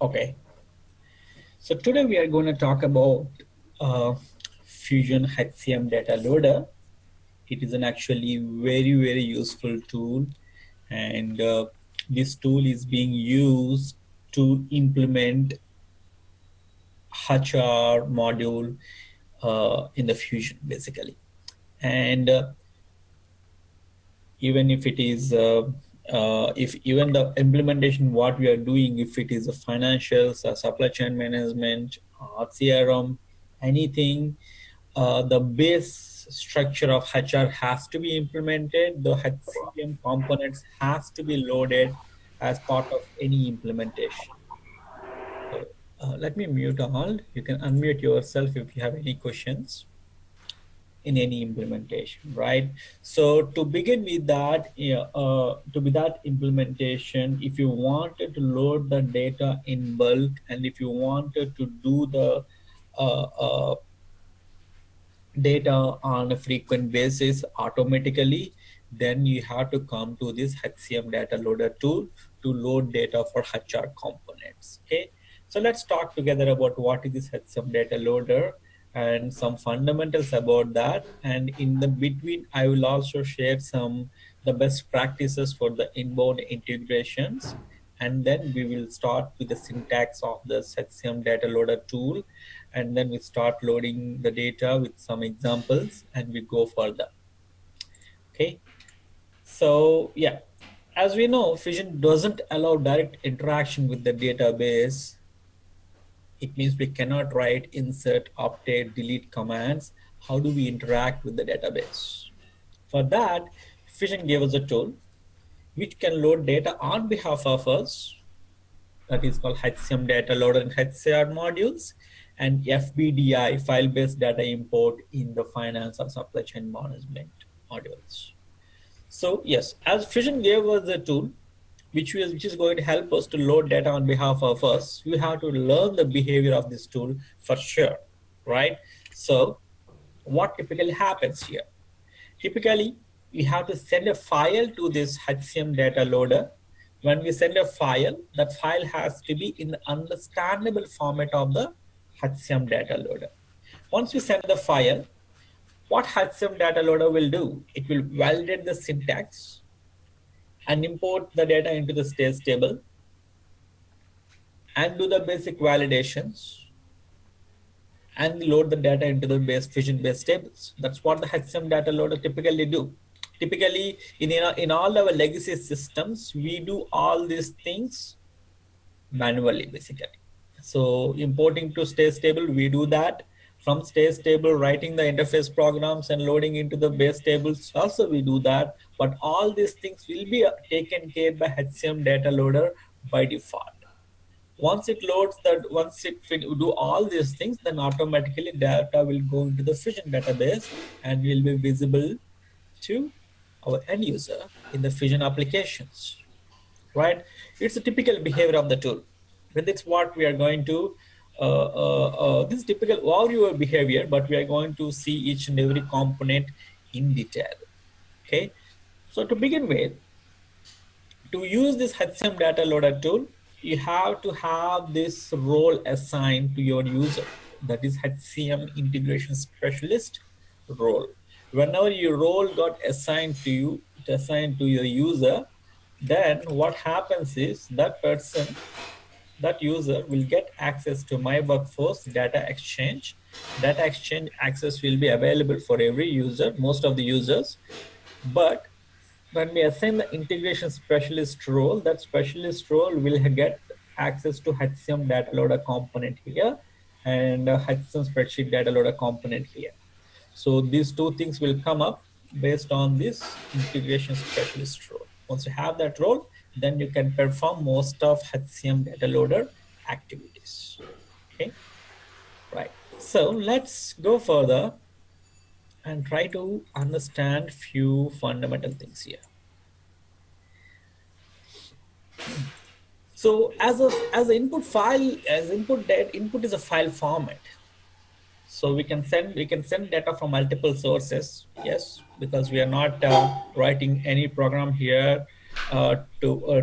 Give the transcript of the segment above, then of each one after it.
Okay, so today we are going to talk about Fusion HCM data loader. It is an actually very useful tool, and this tool is being used to implement HR module in the Fusion basically. And even if it is if even the implementation what we are doing, if it is a financials, supply chain management, CRM, anything, the base structure of HR has to be implemented. The HCM components has to be loaded as part of any implementation. So let me mute all. You can unmute yourself if you have any questions in any implementation, right? So to begin with that, to be that implementation, if you wanted to load the data in bulk and if you wanted to do the uh, uh, data on a frequent basis automatically, then you have to come to this HCM data loader tool to load data for HR components. Okay, so let's talk together about what is this HCM data loader and some fundamentals about that. And in the between, I will also share some the best practices for the inbound integrations. And then we will start with the syntax of the HCM data loader tool, and then we start loading the data with some examples and we go further. Okay, so yeah, as we know, Fusion doesn't allow direct interaction with the database. It means we cannot write, insert, update, delete commands. How do we interact with the database? For that, Fusion gave us a tool which can load data on behalf of us. That is called HCM data loader and HCR modules, and FBDI, file-based data import, in the finance or supply chain management modules. So yes, as Fusion gave us a tool which is going to help us to load data on behalf of us, we have to learn the behavior of this tool for sure, right? So what typically happens here? Typically, we have to send a file to this HCM data loader. When we send a file, that file has to be in the understandable format of the HCM data loader. Once we send the file, what HCM data loader will do? It will validate the syntax and import the data into the state table and do the basic validations and load the data into the Fusion-based tables. That's what the HCM data loader typically do. Typically, in all our legacy systems, we do all these things manually, basically. So importing to state table, we do that. From state table, writing the interface programs and loading into the base tables, also we do that. But all these things will be taken care by HCM data loader by default. Once it loads that, once it do all these things, then automatically data will go into the Fusion database and will be visible to our end user in the Fusion applications, right? It's a typical behavior of the tool. With it's what we are going to, this is typical of your behavior, but we are going to see each and every component in detail, okay? So to begin with, to use this HCM data loader tool, you have to have this role assigned to your user. That is HCM integration specialist role. Whenever your role got assigned to you, assigned to your user, then what happens is that person, that user will get access to my workforce data exchange. Data exchange access will be available for every user, most of the users. But when we assign the integration specialist role, that specialist role will get access to HCM data loader component here and HCM spreadsheet data loader component here. So these two things will come up based on this integration specialist role. Once you have that role, then you can perform most of HCM data loader activities. Okay, right. So let's go further and try to understand few fundamental things here. So as an input file, as input is a file format. So we can send data from multiple sources. Yes, because we are not writing any program here to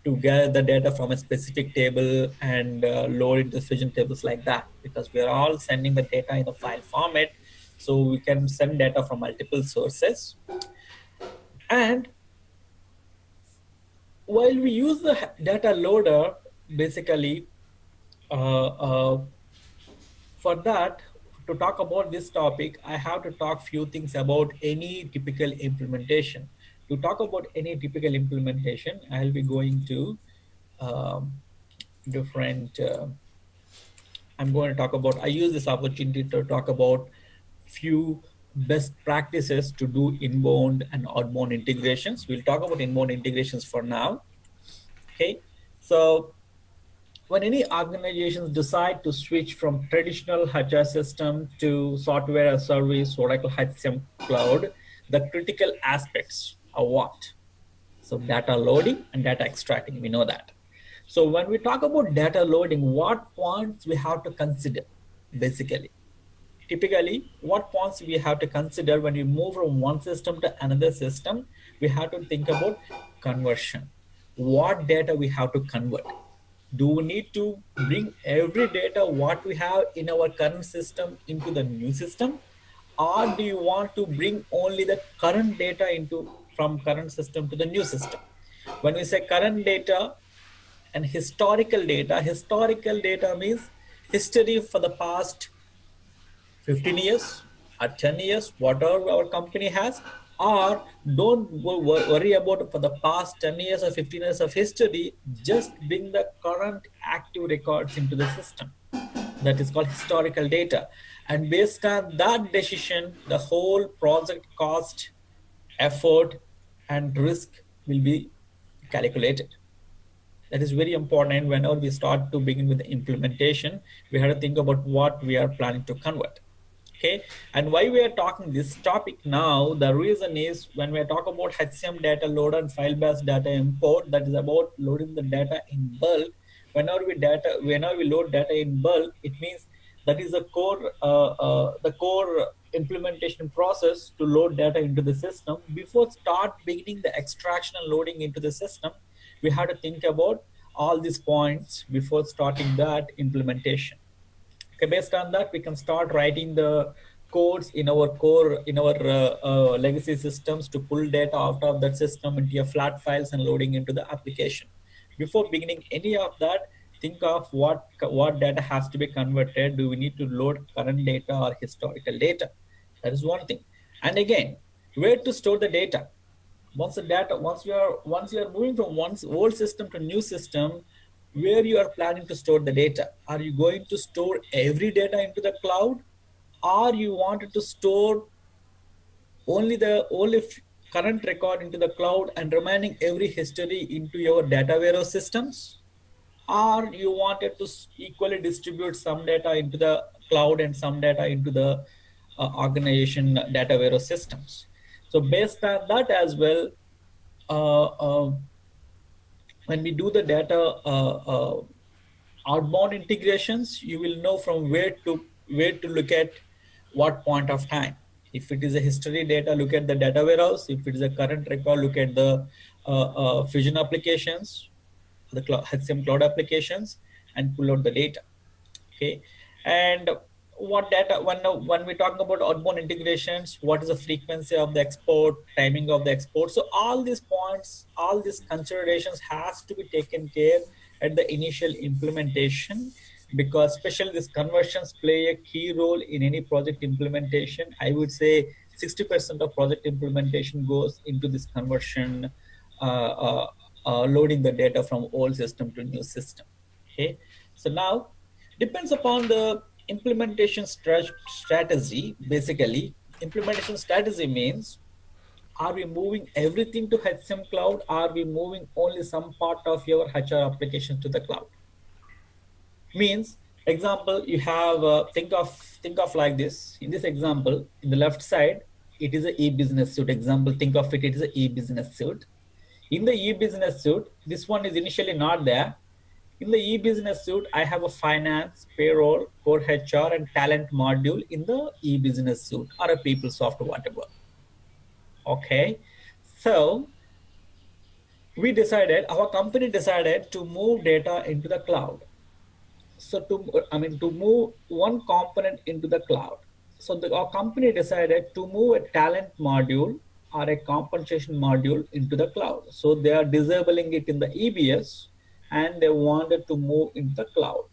to gather the data from a specific table and load into fusion tables like that, because we are all sending the data in the file format, so we can send data from multiple sources. And while we use the data loader, basically, for that, to talk about this topic, I have to talk few things about any typical implementation. To talk about any typical implementation, I'll be going to um, different. I'm going to talk about. I use this opportunity to talk about few best practices to do inbound and outbound integrations. We'll talk about inbound integrations for now. Okay, so when any organizations decide to switch from traditional HR system to software as service, Oracle HCM cloud, the critical aspects are what? So data loading and data extracting, we know that. So when we talk about data loading, what points we have to consider, basically? Typically, what points we have to consider when we move from one system to another system? We have to think about conversion. What data we have to convert? Do we need to bring every data what we have in our current system into the new system, or do you want to bring only the current data into from current system to the new system? When we say current data and historical data means history for the past 15 years or 10 years, whatever our company has, or don't worry about for the past 10 years or 15 years of history, just bring the current active records into the system. That is called historical data. And based on that decision, the whole project cost, effort, and risk will be calculated. That is very important. Whenever we start to begin with the implementation, we have to think about what we are planning to convert. Okay, and why we are talking this topic now, the reason is when we talk about HCM data loader and file-based data import, that is about loading the data in bulk. Whenever we load data in bulk, it means that is the core implementation process to load data into the system. Before start beginning the extraction and loading into the system, we have to think about all these points before starting that implementation. Okay, based on that, we can start writing the codes in our legacy systems to pull data out of that system into your flat files and loading into the application. Before beginning any of that, think of what data has to be converted. Do we need to load current data or historical data? That is one thing. And again, where to store the data? Once you are moving from one old system to new system, where you are planning to store the data? Are you going to store every data into the cloud, or you wanted to store only current record into the cloud and remaining every history into your data warehouse systems? Or you wanted to equally distribute some data into the cloud and some data into the organization data warehouse systems? So based on that as well, uh, uh, when we do the data outbound integrations, you will know from where to look at what point of time. If it is a history data, look at the data warehouse. If it is a current record, look at the fusion applications, the HCM cloud applications, and pull out the data. Okay, and what data, when we're talking about outbound integrations, what is the frequency of the export, timing of the export? So all these points, all these considerations has to be taken care at the initial implementation, because especially these conversions play a key role in any project implementation. I would say 60% of project implementation goes into this conversion, loading the data from old system to new system. Okay, so now depends upon the implementation strategy. Basically, implementation strategy means, are we moving everything to HCM cloud? Are we moving only some part of your HR application to the cloud? Means, example, you have think of like this. In this example, in the left side, it is a e-business suite. Example, think of it, it is a e-business suite. In the e-business suite, this one is initially not there. In the e-business suite, I have a finance, payroll, core HR, and talent module in the e-business suite, or a PeopleSoft, whatever. Okay, so our company decided to move data into the cloud. So to move one component into the cloud. So our company decided to move a talent module or a compensation module into the cloud. So they are disabling it in the EBS and they wanted to move into the cloud.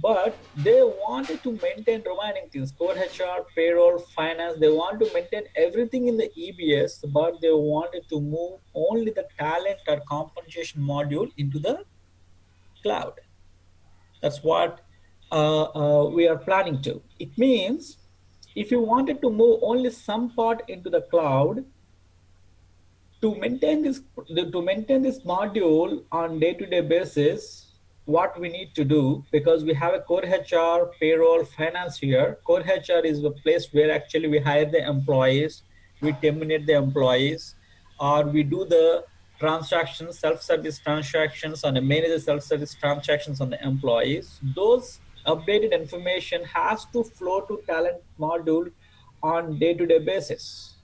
But they wanted to maintain remaining things, core HR, payroll, finance. They want to maintain everything in the EBS, but they wanted to move only the talent or compensation module into the cloud. That's what we are planning to. It means if you wanted to move only some part into the cloud, to maintain this module on day-to-day basis, what we need to do, because we have a core HR, payroll, finance here. Core HR is the place where actually we hire the employees, we terminate the employees, or we do the transactions, self-service transactions, and manage the self-service transactions on the employees. Those updated information has to flow to talent module on day-to-day basis.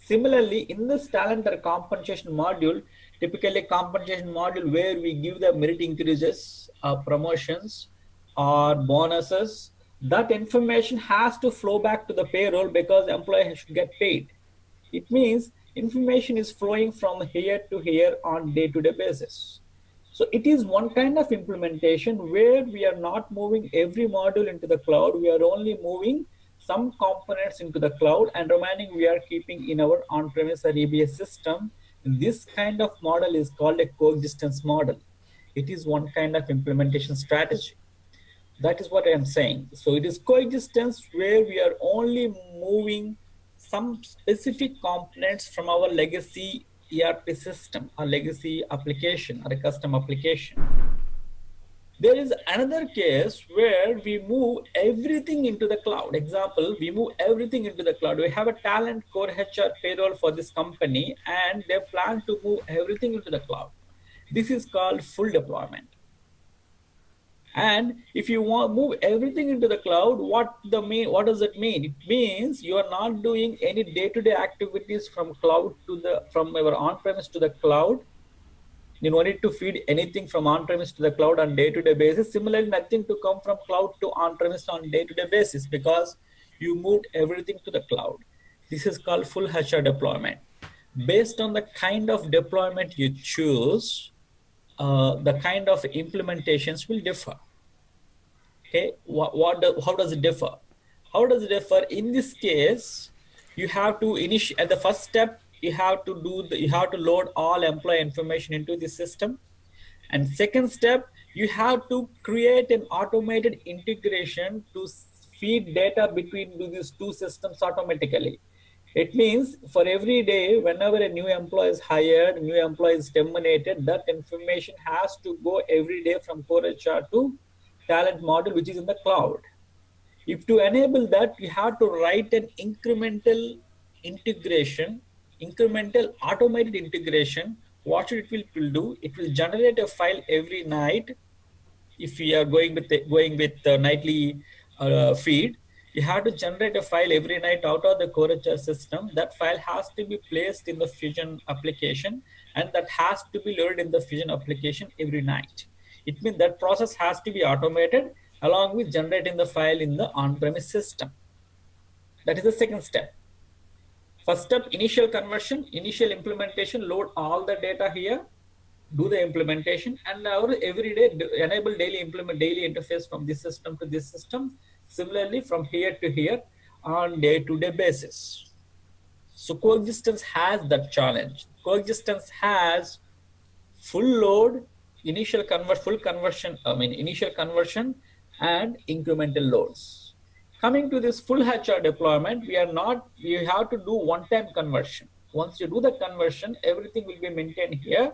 Similarly, in this talent or compensation module, typically compensation module where we give the merit increases, promotions, or bonuses, that information has to flow back to the payroll because the employee should get paid. It means information is flowing from here to here on day-to-day basis. So it is one kind of implementation where we are not moving every module into the cloud. We are only moving some components into the cloud and remaining we are keeping in our on-premise or EBS system. This kind of model is called a coexistence model. It is one kind of implementation strategy. That is what I am saying. So it is coexistence where we are only moving some specific components from our legacy ERP system, a legacy application or a custom application. There is another case where we move everything into the cloud. Example, we move everything into the cloud. We have a talent, core HR, payroll for this company, and they plan to move everything into the cloud. This is called full deployment. And if you want to move everything into the cloud, what does it mean? It means you are not doing any day-to-day activities from our on-premise to the cloud. You don't need to feed anything from on-premise to the cloud on day-to-day basis. Similarly, nothing to come from cloud to on-premise on day-to-day basis because you moved everything to the cloud. This is called full HR deployment. Based on the kind of deployment you choose, the kind of implementations will differ. Okay, how does it differ? How does it differ? In this case, you have to at the first step, you have to load all employee information into the system. And second step, you have to create an automated integration to feed data between these two systems automatically. It means for every day, whenever a new employee is hired, new employee is terminated, that information has to go every day from core HR to talent module, which is in the cloud. If to enable that, you have to write an incremental integration, incremental automated integration. What it will do? It will generate a file every night. If we are going with the nightly feed, you have to generate a file every night out of the core HR system. That file has to be placed in the Fusion application, and that has to be loaded in the Fusion application every night. It means that process has to be automated along with generating the file in the on-premise system. That is the second step. First step, initial conversion, initial implementation, load all the data here, do the implementation, and our every day enable daily interface from this system to this system. Similarly, from here to here on day-to-day basis. So coexistence has that challenge. Coexistence has full initial conversion, and incremental loads. Coming to this full HR deployment, we have to do one-time conversion. Once you do the conversion, everything will be maintained here.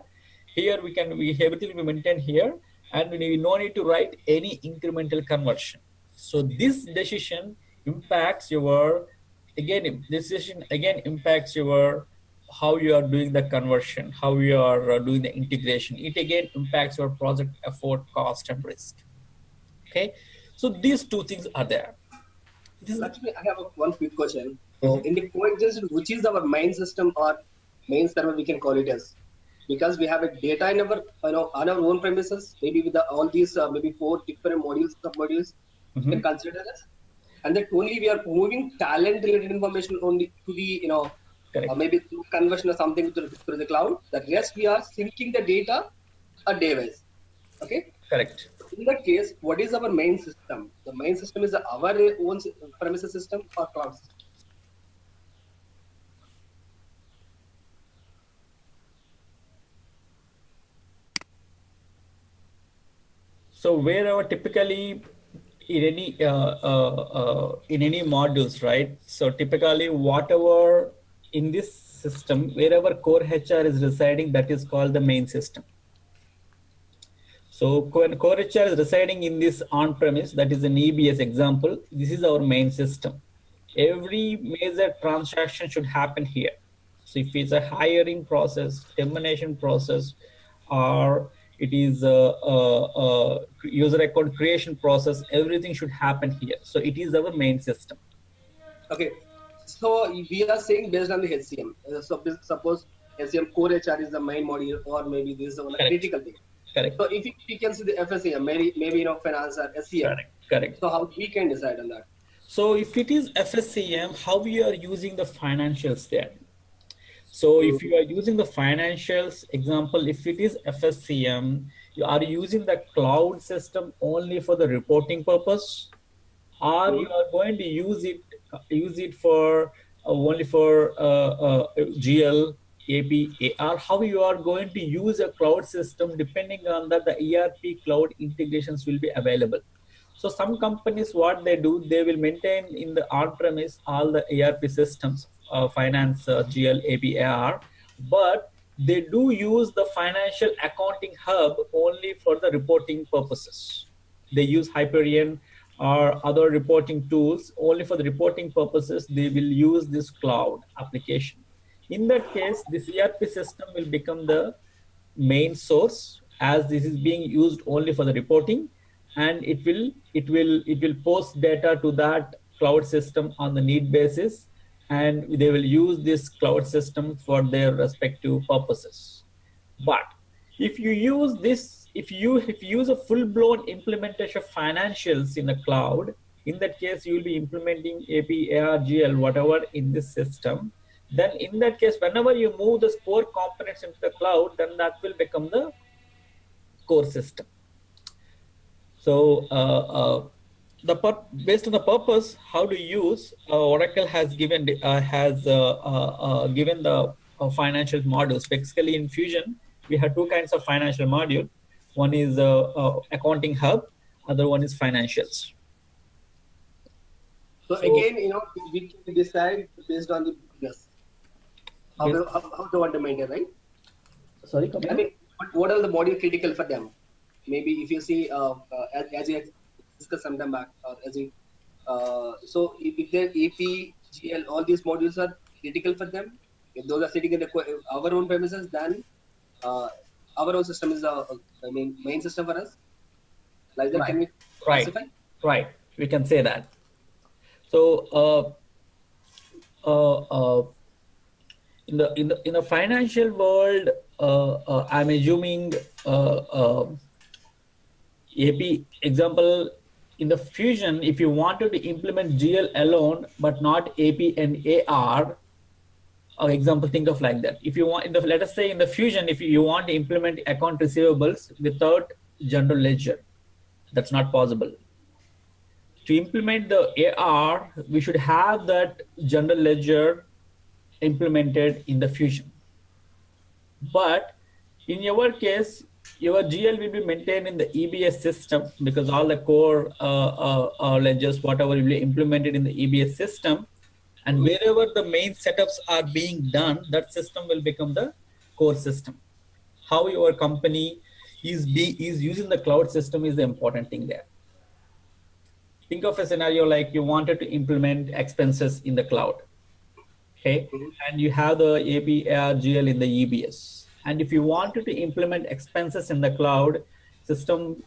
Everything will be maintained here, and we no need to write any incremental conversion. So this decision impacts how you are doing the conversion, how you are doing the integration. It again impacts your project effort, cost, and risk. Okay, so these two things are there. Actually, I have one quick question. In the coexistence, which is our main system or main server, we can call it as? because we have a data in our on our own premises, maybe with all these maybe four different modules, sub-modules you can Mhm. consider this, and that only we are moving talent related information only to the Correct. maybe through conversion or something through the cloud. The rest we are syncing the data a day-wise. Okay. Correct. In that case, what is our main system? The main system is our own premises system or cloud system. So wherever typically in any modules, right? So typically whatever in this system, wherever core HR is residing, that is called the main system. So when core HR is residing in this on-premise, that is an EBS example, this is our main system. Every major transaction should happen here. So if it's a hiring process, termination process, or it is a user account creation process, everything should happen here. So it is our main system. Okay. So we are saying based on the HCM. So suppose HCM core HR is the main module, or maybe this is one Correct. critical thing. Correct. So if we can see the FSCM, maybe finance or SCM. Correct. Correct. So how we can decide on that? So if it is FSCM, how we are using the financials there? So if you are using the financials example, if it is FSCM, you are using the cloud system only for the reporting purpose, or you are going to use it for only for GL, AP, AR. How you are going to use a cloud system depending on that the ERP cloud integrations will be available. So some companies, what they do, they will maintain in the on-premise all the ERP systems, finance, GL, AP, AR, but they do use the financial accounting hub only for the reporting purposes. They use Hyperion or other reporting tools only for the reporting purposes. They will use this cloud application. In that case, this ERP system will become the main source, as this is being used only for the reporting, and it will post data to that cloud system on the need basis, and they will use this cloud system for their respective purposes. But if you use this, if you use a full-blown implementation of financials in the cloud, in that case you will be implementing AP, AR, GL, whatever in this system. Then in that case, whenever you move the core components into the cloud, then that will become the core system. So based on the purpose, how to use, Oracle has given given the financial models. Basically, in Fusion, we have two kinds of financial module. One is accounting hub, other one is financials. So So again, we can decide based on the business how they want to maintain, right? sorry, come I again? mean, what are the module critical for them? Maybe if you see, as you discussed some time back, as you, so if their AP, GL, all these modules are critical for them, if those are sitting in our own premises, then uh, our own system is I mean, main system for us. Like that, Right, can we right, classify? right. We can say that. So uh, uh, in the financial world, I'm assuming AP example, in the Fusion, if you wanted to implement GL alone but not AP and AR, example, think of like that. If you want, let us say in the Fusion, if you want to implement account receivables without general ledger, that's not possible. To implement the AR, we should have that general ledger implemented in the Fusion. But in your case, your GL will be maintained in the EBS system, because all the core ledgers, whatever will be implemented in the EBS system, and wherever the main setups are being done, that system will become the core system. How your company is using the cloud system is the important thing there. Think of a scenario like you wanted to implement expenses in the cloud. Okay, Mhm. and you have the APARGL in the EBS. And if you wanted to implement expenses in the cloud system,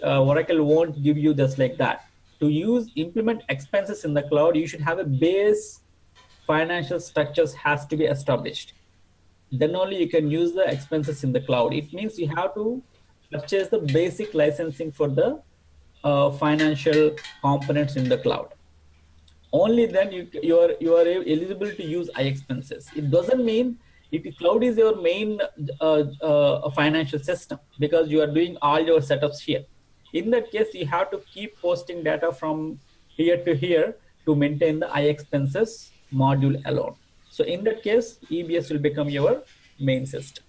Oracle won't give you just like that. To implement expenses in the cloud, you should have a base financial structures has to be established. then only you can use the expenses in the cloud. It means you have to purchase the basic licensing for the financial components in the cloud. Only then you are eligible to use iExpenses. It doesn't mean it cloud is your main financial system, because you are doing all your setups here. In that case, you have to keep posting data from here to here to maintain the iExpenses module alone. So in that case, EBS will become your main system.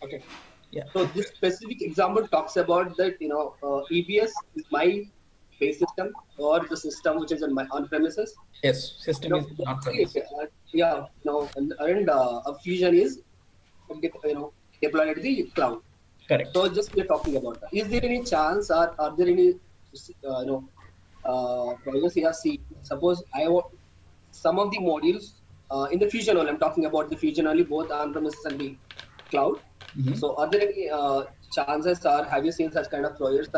Okay. Yeah. So this specific example talks about that, EBS is my base system or the system which is on my on-premises. Yes, system is The not other, premise. yeah, and a Fusion is, deployed at the cloud. Correct. So just we're talking about that. Is there any chance, or are there any, projects you have seen? Suppose I want some of the modules in the Fusion only. I'm talking about the Fusion only, both on-premises and the cloud. Mhm. So are there any chances, or have you seen such kind of projects?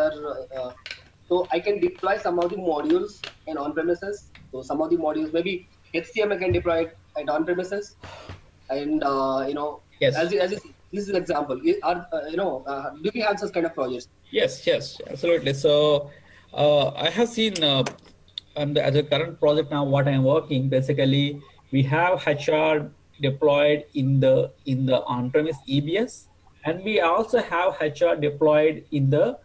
So I can deploy some of the modules in on-premises. So some of the modules, maybe HCM I can deploy it at on-premises, and Yes. as you see, this is an example. Do we have such kind of projects? Yes, yes, absolutely. So I have seen, and as a current project now, what I'm working, basically, we have HR deployed in the on-premise EBS, and we also have HR deployed in the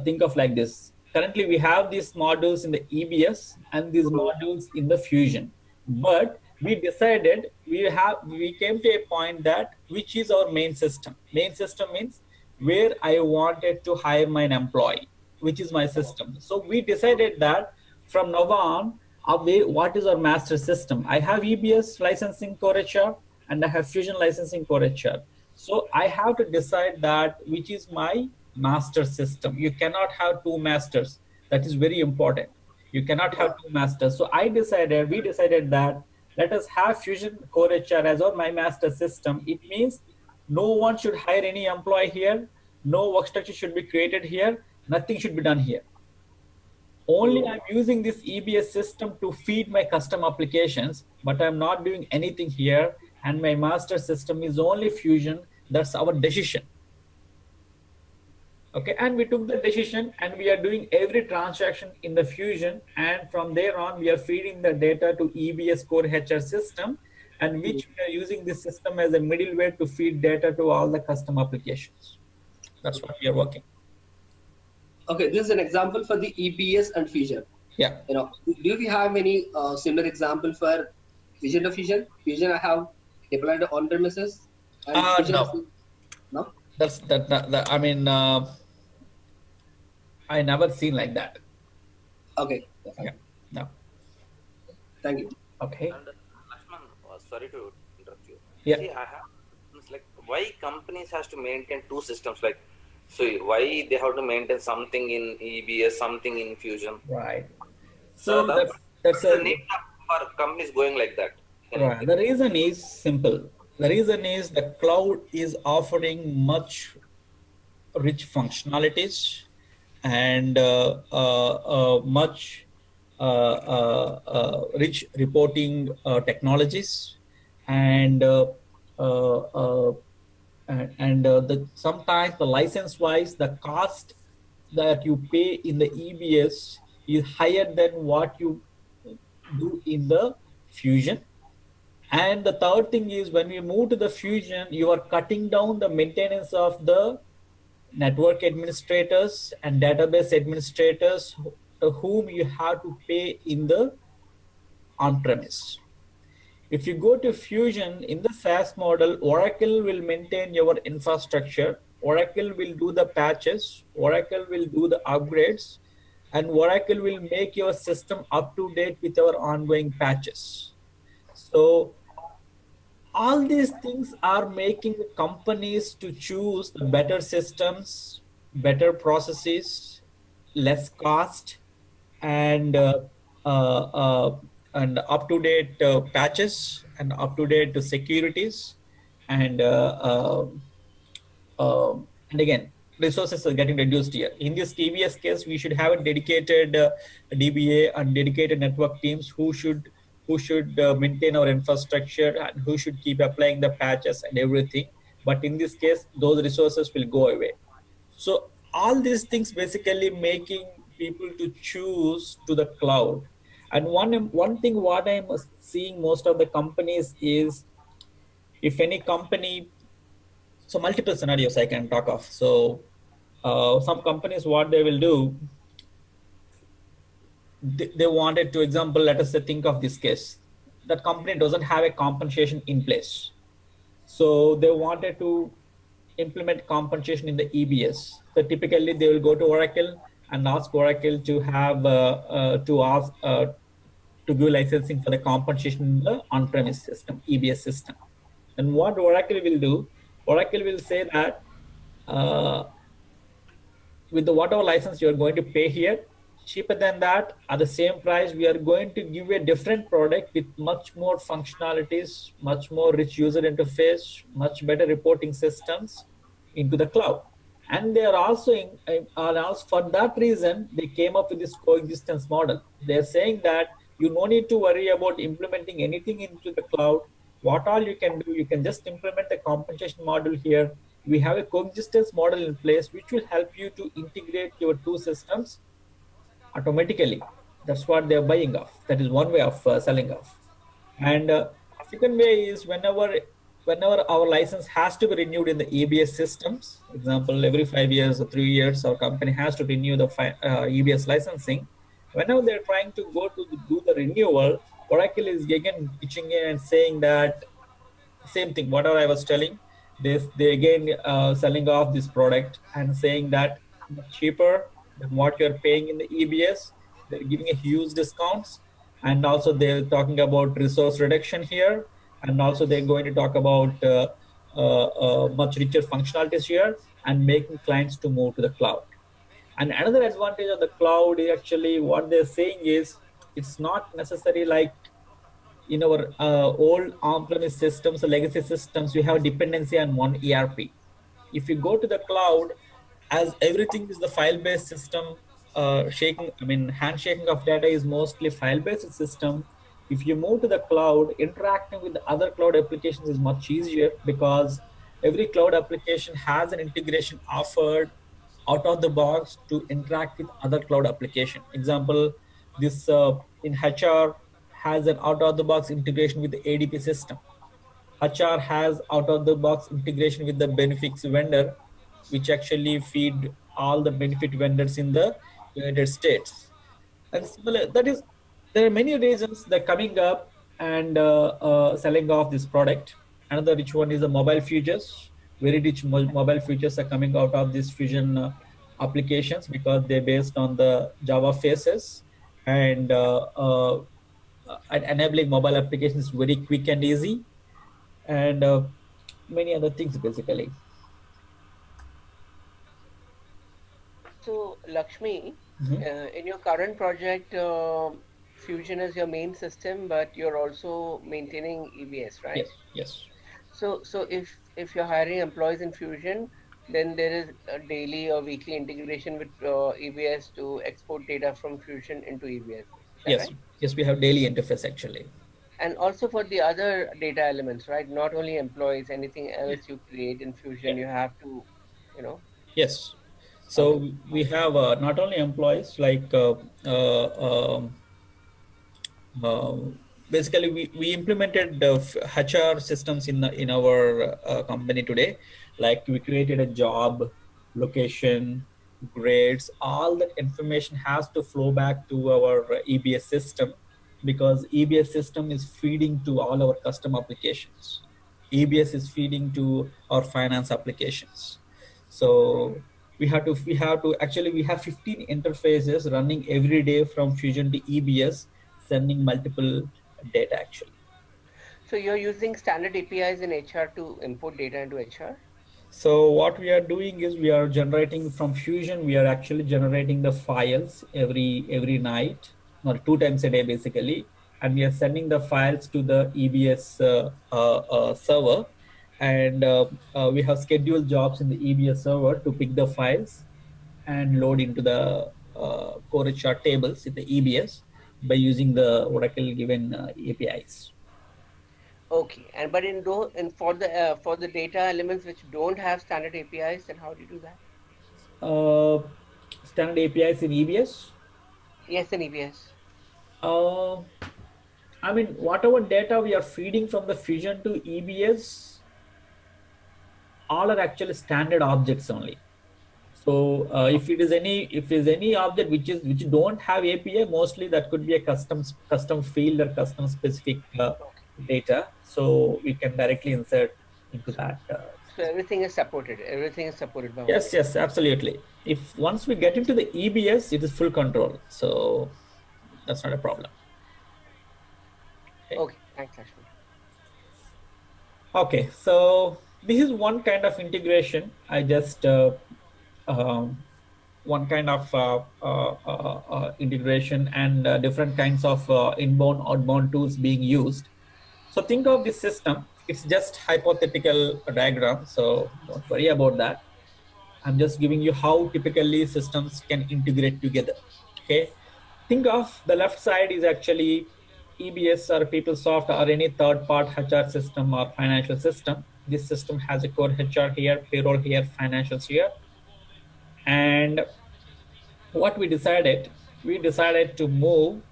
think of like this. Currently, we have these modules in the EBS and these modules in the Fusion, but we decided we came to a point that which is our main system. Main system means where I wanted to hire my employee, which is my system. So we decided that from now on, what is our master system? I have EBS licensing core HR and I have Fusion licensing core HR. So I have to decide that which is my master system. You cannot have two masters. That is very important. You cannot have Yeah. two masters. So we decided that let us have Fusion core HR as our my master system. It means no one should hire any employee here. No work structure should be created here. Nothing should be done here. Only Mm. I'm using this EBS system to feed my custom applications, but I'm not doing anything here. And my master system is only Fusion. That's our decision. Okay, and we took the decision and we are doing every transaction in the Fusion, and from there on we are feeding the data to EBS core HR system, and which we are using this system as a middleware to feed data to all the custom applications. That's what we are working. Okay, this is an example for the EBS and Fusion. Yeah. Do we have any similar example for Fusion to Fusion? Fusion I have deployed on premises, and Fusion is No, no. that I mean, I never seen like that. Okay, Yeah. fine. No. Thank you. Okay. And Lakshman, sorry to interrupt you. Yeah. See, I have it's like why companies has to maintain two systems? Like, so why they have to maintain something in EBS, something in Fusion? Right. So So that's what's the a need for companies going like that? Can you right. The reason is simple. The reason is the cloud is offering much rich functionalities and much rich reporting technologies, and uh, uh, the sometimes the license wise the cost that you pay in the EBS is higher than what you do in the Fusion. And the third thing is when we move to the Fusion, you are cutting down the maintenance of the network administrators and database administrators to whom you have to pay in the on-premise. If you go to Fusion in the SaaS model, Oracle will maintain your infrastructure. Oracle will do the patches. Oracle will do the upgrades. And Oracle will make your system up to date with our ongoing patches. So all these things are making companies to choose the better systems, better processes, less cost, and and up to date patches and up to date securities, and and again resources are getting reduced here. In this TVS case, we should have a dedicated DBA and dedicated network teams who should who should maintain our infrastructure, and who should keep applying the patches and everything. But in this case, those resources will go away. So all these things basically making people to choose to the cloud. And one thing what I'm seeing most of the companies is, if any company, so multiple scenarios I can talk of. So some companies, what they will do, they wanted to example, let us say, think of this case, that company doesn't have a compensation in place, so they wanted to implement compensation in the EBS. So typically they will go to Oracle and ask Oracle to have to ask to give licensing for the compensation in the on-premise system, EBS system. And what Oracle will do, Oracle will say that uh, with the whatever license you're going to pay here, cheaper than that, at the same price, we are going to give you a different product with much more functionalities, much more rich user interface, much better reporting systems into the cloud. And they are also for that reason, they came up with this coexistence model. They're saying that you no need to worry about implementing anything into the cloud. What all you can do, you can just implement the compensation model here. We have a coexistence model in place which will help you to integrate your two systems automatically. That's what they're buying off. That is one way of selling off. And second way is, whenever our license has to be renewed in the EBS systems, example, every 5 years or 3 years, our company has to renew the EBS licensing. Whenever they're trying to go to do the renewal, Oracle is again pitching in and saying that same thing, whatever I was telling, they again selling off this product and saying that much cheaper than what you're paying in the EBS. They're giving a huge discounts, and also they're talking about resource reduction here, and also they're going to talk about much richer functionalities here, and making clients to move to the cloud. And another advantage of the cloud is actually what they're saying is, it's not necessary like in our old on-premise systems or legacy systems, we have dependency on one ERP. If you go to the cloud, as everything is the file-based system, handshaking of data is mostly file-based system. If you move to the cloud, interacting with the other cloud applications is much easier, because every cloud application has an integration offered out of the box to interact with other cloud application. Example, this in HR has an out of the box integration with the ADP system. HR has out of the box integration with the benefits vendor, which actually feed all the benefit vendors in the United States. And similar, that is, there are many reasons they're coming up and selling off this product. Another rich one is the mobile features. Very rich mobile features are coming out of these Fusion applications, because they're based on the Java faces, and enabling mobile applications very quick and easy, and many other things basically. So, Lakshmi, in your current project, Fusion is your main system, but you're also maintaining EBS, right? Yes, yes. So if you're hiring employees in Fusion, then there is a daily or weekly integration with EBS to export data from Fusion into EBS. Is that Yes, right? yes, we have daily interface actually. And also for the other data elements, right? Not only employees, anything else you create in Fusion, Yeah. you have to, you know. Yes. Okay. So we have not only employees like uh, basically we implemented HR systems in our company today. Like we created a job, location, grades, all that information has to flow back to our EBS system, because EBS system is feeding to all our custom applications. EBS is feeding to our finance applications. So we have to actually, we have 15 interfaces running every day from Fusion to EBS, sending multiple data actually. So you're using standard APIs in HR to import data into HR? So what we are doing is, we are generating from Fusion, we are actually generating the files every night, or 2 times a day basically, and we are sending the files to the EBS server, and we have scheduled jobs in the EBS server to pick the files and load into the core HR tables in the EBS. by using the Oracle given APIs. Okay, and but for the data elements which don't have standard APIs, then how do you do that? Uh, Standard APIs in EBS. Yes, in EBS. Uh, I mean, whatever data we are feeding from the Fusion to EBS, all are actually standard objects only. So if it is any object which don't have API, mostly that could be a custom field or custom specific Okay, data. So we can directly insert into so that. so everything is supported. Everything is supported by Yes, Oracle. yes, absolutely. If once we get into the EBS, it is full control. So that's not a problem. Okay. Okay, thanks, Lakshman. Okay, so this is one kind of integration. I just um, one kind of integration and different kinds of inbound, outbound tools being used. So think of this system. It's just hypothetical diagram, so don't worry about that. I'm just giving you how typically systems can integrate together. Okay, think of the left side is actually EBS or PeopleSoft or any third part HR system or financial system. This system has a core HR here, payroll here, financials here. And what we decided to move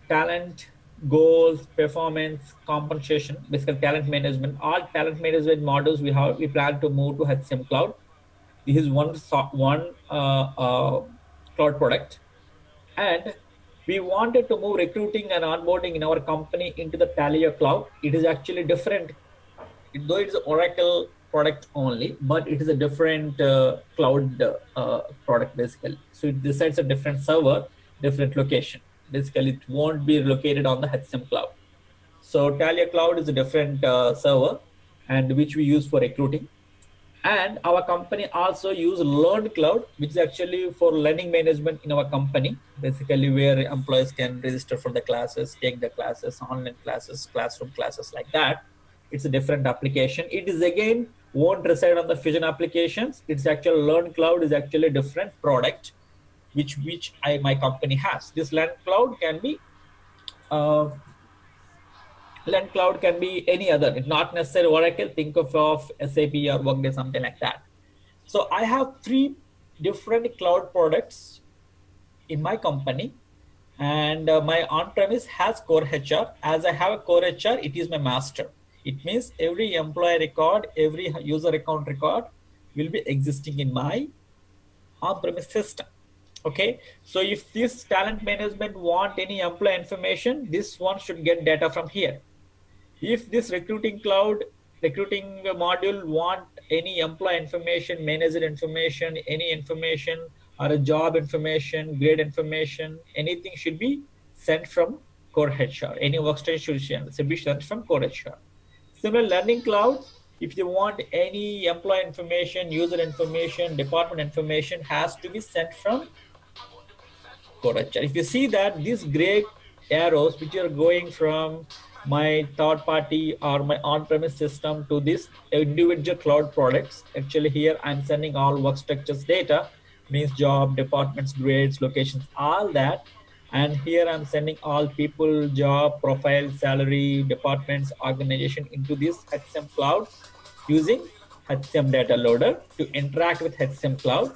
talent, goals, performance, compensation, basically talent management, all talent management modules we plan to move to HCM Cloud. This is one cloud product, and we wanted to move recruiting and onboarding in our company into the Taleo Cloud. It is actually different, though it is an Oracle product only, but it is a different cloud product basically. So it decides a different server, different location. Basically, it won't be located on the HCM Cloud. So Taleo Cloud is a different server, and which we use for recruiting. And our company also use Learn Cloud, which is actually for learning management in our company, basically where employees can register for the classes, take the classes, online classes, classroom classes like that. It's a different application. It is again won't reside on the Fusion applications. It's actually Learn Cloud is actually a different product, which my company has. This Learn Cloud can be Learn Cloud can be any other. It's not necessarily Oracle. Think of SAP or Workday, something like that. So I have 3 different cloud products in my company, and my on-premise has core HR. As I have a core HR, it is my master. It means every employee record, every user account record will be existing in my on-premise system. Okay, so if this talent management want any employee information, this one should get data from here. If this recruiting module want any employee information, manager information, any information or a job information, grade information, anything should be sent from core HR. Any workstation should be sent from core HR. Similar learning cloud, if you want any employee information, user information, department information has to be sent from core HR. If you see that these gray arrows which are going from my third party or my on-premise system to this individual cloud products, actually here I'm sending all work structures data, means job, departments, grades, locations, all that. And here I'm sending all people, job, profile, salary, departments, organization into this HCM Cloud using HCM Data Loader to interact with HCM Cloud.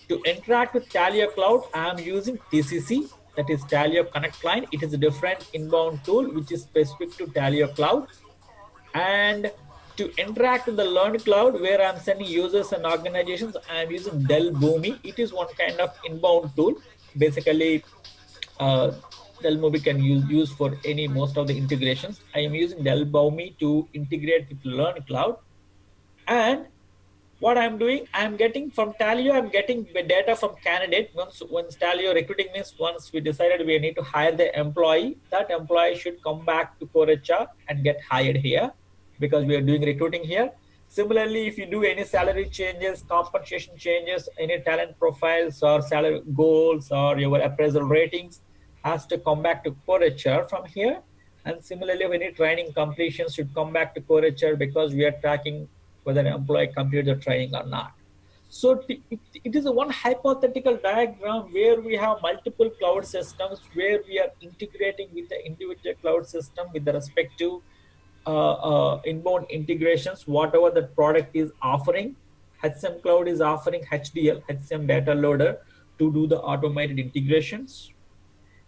To interact with Taleo Cloud, I am using TCC, that is Taleo Connect Client. It is a different inbound tool which is specific to Taleo Cloud. And to interact with the Learn Cloud, where I'm sending users and organizations, I'm using Dell Boomi. It is one kind of inbound tool. Basically, Dell Boomi can use for most of the integrations. I am using Dell Boomi to integrate with Learn Cloud. And what I'm doing, I'm getting from Taleo, I'm getting the data from candidate. Once Taleo recruiting means once we decided we need to hire the employee, that employee should come back to core HR and get hired here because we are doing recruiting here. Similarly, if you do any salary changes, compensation changes, any talent profiles or salary goals or your appraisal ratings has to come back to core HR from here. And similarly, any training completions should come back to core HR because we are tracking whether an employee completed the training or not. So it is a one hypothetical diagram where we have multiple cloud systems where we are integrating with the individual cloud system with the respective inbound integrations, whatever the product is offering. HCM Cloud is offering HDL, HCM Data Loader, to do the automated integrations.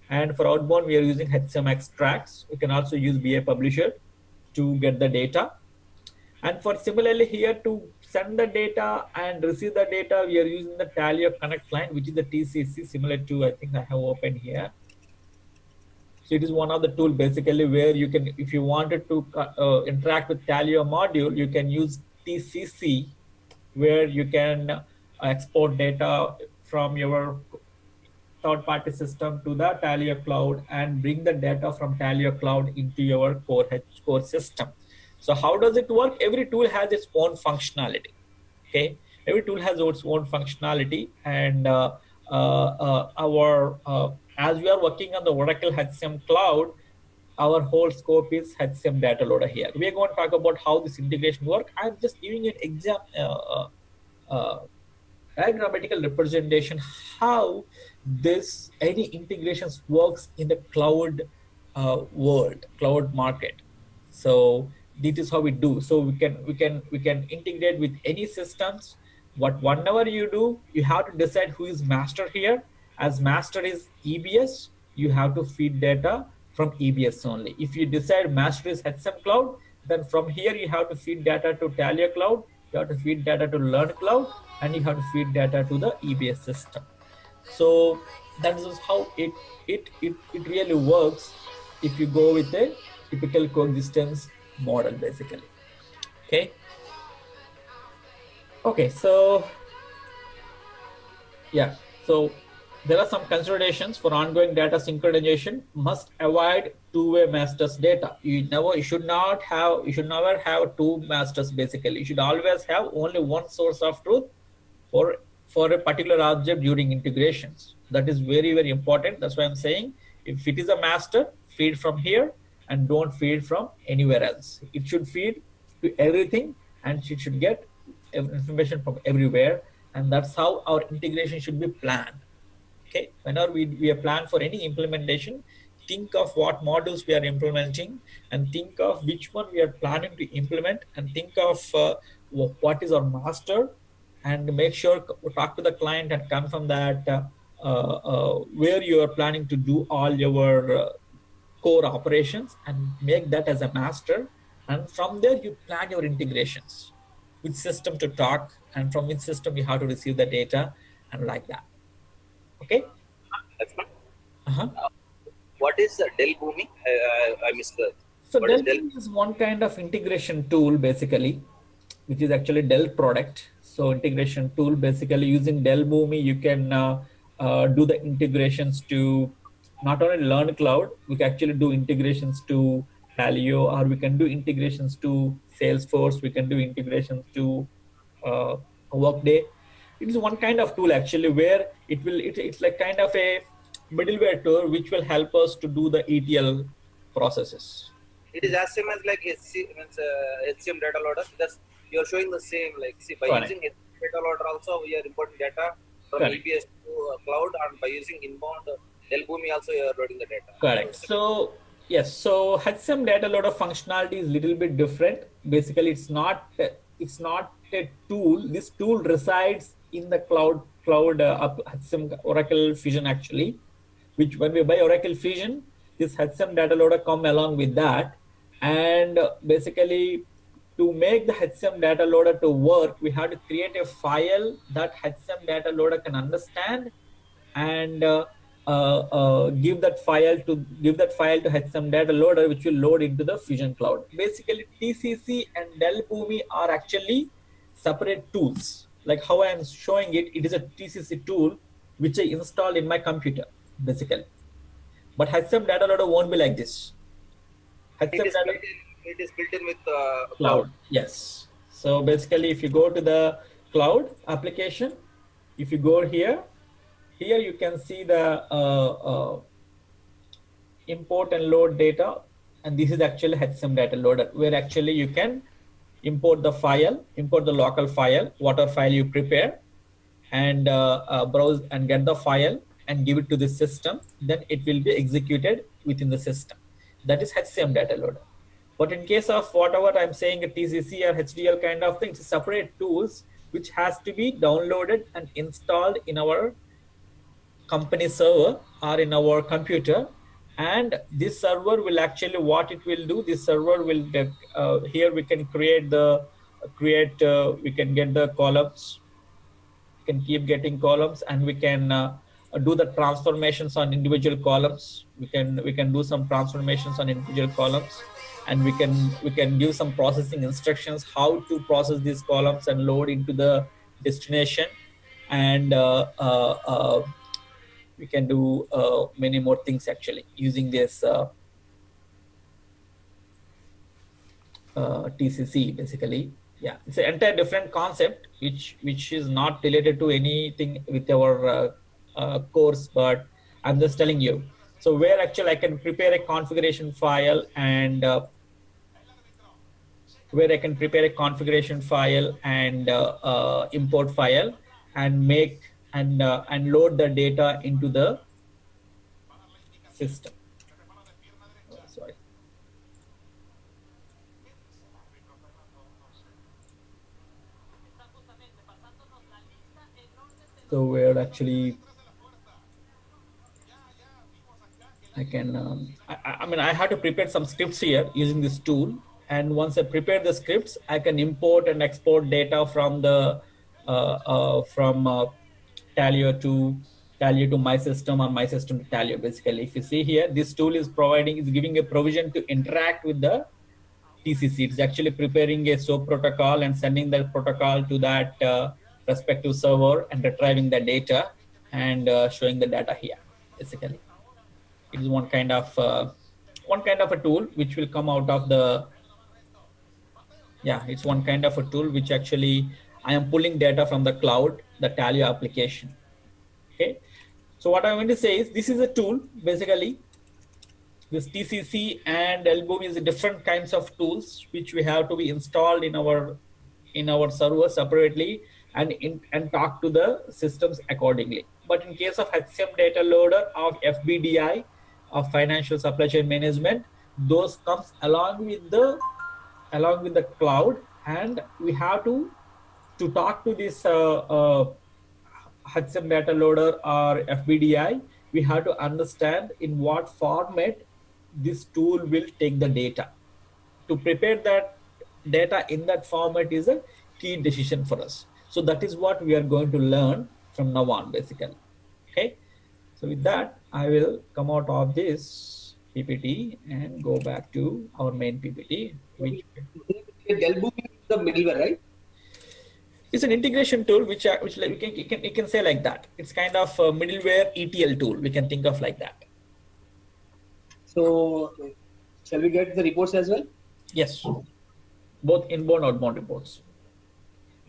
And for outbound, we are using HCM Extracts. We can also use BA Publisher to get the data. And for similarly here to send the data and receive the data, we are using the Taleo Connect line, which is the TCC, similar to, I think I have opened here. So it is one of the tool basically where you can, if you wanted to interact with Taleo module, you can use TCC, where you can export data from your third-party system to the Taleo Cloud and bring the data from Taleo Cloud into your core system. So how does it work? Every tool has its own functionality. Okay, every tool has its own functionality, and as we are working on the Oracle HCM Cloud, our whole scope is HCM Data Loader here. We are going to talk about how this integration works. I'm just giving an example. Diagrammatical representation how this any integrations works in the cloud world, cloud market. So this is how we do. So we can integrate with any systems. Whatever you do, you have to decide who is master here. As master is EBS, you have to feed data from EBS only. If you decide master is HCM Cloud, then from here you have to feed data to Taleo Cloud, you have to feed data to Learn Cloud, and you have to feed data to the EBS system. So that is how it really works if you go with a typical coexistence model, basically. Okay, so yeah, so there are some considerations for ongoing data synchronization. Must avoid two-way masters data. You should never have two masters. Basically, you should always have only one source of truth for a particular object during integrations. That is very, very important. That's why I'm saying if it is a master, feed from here and don't feed from anywhere else. It should feed to everything and it should get information from everywhere. And that's how our integration should be planned. Okay, whenever we are planned for any implementation, think of what modules we are implementing and think of which one we are planning to implement and think of what is our master, and make sure talk to the client and confirm that where you are planning to do all your core operations and make that as a master. And from there you plan your integrations, which system to talk and from which system you have to receive the data and like that. Okay. What is Dell Boomi? I missed that. So Dell Boomi is one kind of integration tool, basically, which is actually Dell product. So integration tool, basically using Dell Boomi, you can do the integrations to not only Learn Cloud, we can actually do integrations to Taleo, or we can do integrations to Salesforce, we can do integrations to Workday. It is one kind of tool actually where it's like kind of a middleware tool which will help us to do the ETL processes. It is as same as like HCM Data Loader. That's you're showing the same, like see by Correct. using HCM Data Loader also we are importing data from Correct. EBS to cloud, and by using inbound Dell Boomi also you are loading the data. Correct. So yes, so HCM Data Loader functionality is a little bit different. Basically, it's not a tool. This tool resides in the cloud HCM Oracle Fusion actually, which when we buy Oracle Fusion, this HCM Data Loader come along with that. And basically, to make the HCM Data Loader to work, we have to create a file that HCM Data Loader can understand and give that file to HCM Data Loader, which will load into the Fusion Cloud. Basically, TCC and Dell Boomi are actually separate tools. Like how I am showing it, it is a TCC tool which I installed in my computer, basically. But HCM Data Loader won't be like this. It is built in with cloud. Yes. So basically, if you go to the cloud application, if you go here you can see the import and load data, and this is actually HCM Data Loader, where actually you can import the file, import the local file, whatever file you prepare, and browse and get the file and give it to the system, then it will be executed within the system. That is HCM data loader. But in case of whatever I'm saying, a TCC or HDL kind of things, separate tools which has to be downloaded and installed in our company server or in our computer. And this server will actually, what it will do, this server will get, here we can create the, we can get the columns, we can keep getting columns, and we can do the transformations on individual columns. We can do some transformations on individual columns, and we can give some processing instructions how to process these columns and load into the destination. And we can do many more things actually using this TCC basically. Yeah, it's an entire different concept which is not related to anything with our course, but I'm just telling you. So where actually I can prepare a configuration file and where I can prepare a configuration file and import file and make and load the data into the system. Oh, sorry. So where actually I can, I mean, I have to prepare some scripts here using this tool. And once I prepare the scripts, I can import and export data from the Talio to my system, or my system to Talio. Basically, if you see here, this tool is giving a provision to interact with the TCC. It's actually preparing a SOAP protocol and sending that protocol to that respective server and retrieving the data and showing the data here. Basically, it is one kind of a tool which will come out of the. Yeah, it's one kind of a tool which actually I am pulling data from the cloud, the Talio application. Okay, so what I want to say is this is a tool basically. This TCC and Elboom is different kinds of tools which we have to be installed in our server separately and talk to the systems accordingly. But in case of HCM data loader of FBDI of financial supply chain management, those comes along with the cloud, and we have to talk to this HCM data loader or FBDI. We have to understand in what format this tool will take the data. To prepare that data in that format is a key decision for us. So that is what we are going to learn from now on, basically. Okay. So with that, I will come out of this PPT and go back to our main PPT. Which Elboom is the middleware, right? It's an integration tool which like you can say like that. It's kind of a middleware ETL tool. We can think of like that. So shall we get the reports as well? Yes, both inbound outbound reports.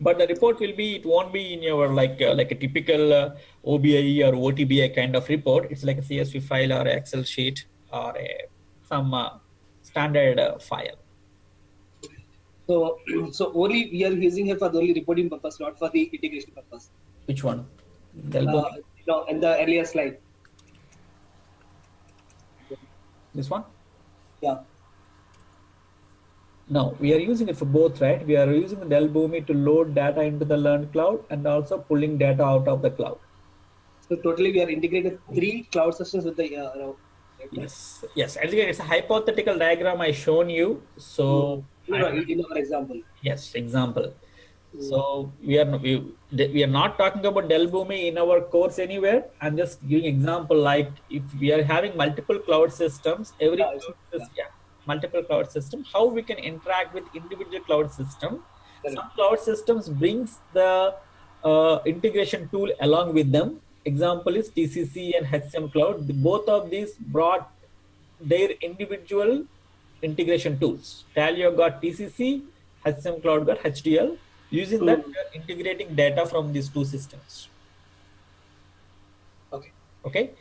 But the report will be, it won't be in your like a typical OBI or OTBI kind of report. It's like a CSV file or an Excel sheet or some standard file. So only we are using it for the only reporting purpose, not for the integration purpose. Which one? No, in the earlier slide. This one? Yeah. No, we are using it for both, right? We are using the Delboomi to load data into the learned cloud and also pulling data out of the cloud. So totally we are integrated 3 cloud systems with the Yes. And again, it's a hypothetical diagram I shown you. So in our example. Yes, example. So we are not talking about Delboomi in our course anywhere. I'm just giving example, like if we are having multiple cloud systems, multiple cloud systems, how we can interact with individual cloud system. Some cloud systems brings the integration tool along with them. Example is TCC and HCM cloud. Both of these brought their individual integration tools. Talio got TCC, HCM cloud got HDL. Using that, we are integrating data from these two systems. Okay.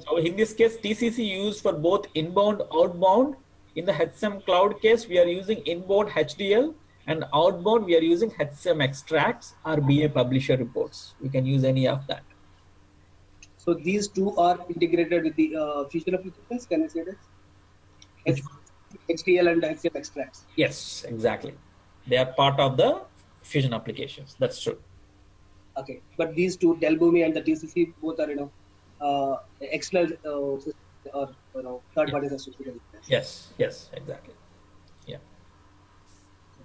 So in this case, TCC used for both inbound, outbound. In the HCM cloud case, we are using inbound HDL, And outbound, we are using HCM extracts or BA publisher reports. We can use any of that. So these two are integrated with the Fusion applications. Can I say this? HTL and HCM extracts. Yes, exactly. They are part of the Fusion applications. That's true. Okay, but these two, Delbumi and the TCC, both are external or third parties associated. Yes, yes, exactly. Yeah.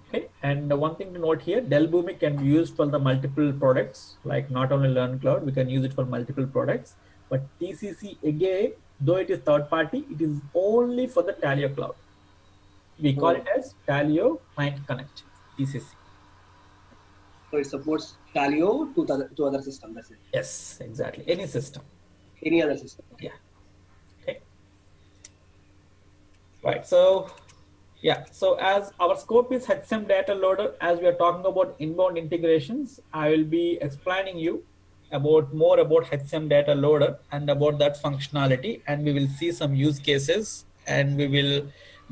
Okay, and one thing to note here, Delbumi can be used for the multiple products, like not only Learn Cloud, we can use it for multiple products. But TCC, again, though it is third party, it is only for the Taleo Cloud. We call it as Taleo Client Connect, TCC. So it supports Taleo to other systems. That's it. Yes, exactly. Any system. Any other system. Yeah. Okay. Right. So, yeah. So as our scope is HCM data loader, as we are talking about inbound integrations, I will be explaining you more about HCM data loader and about that functionality, and we will see some use cases, and we will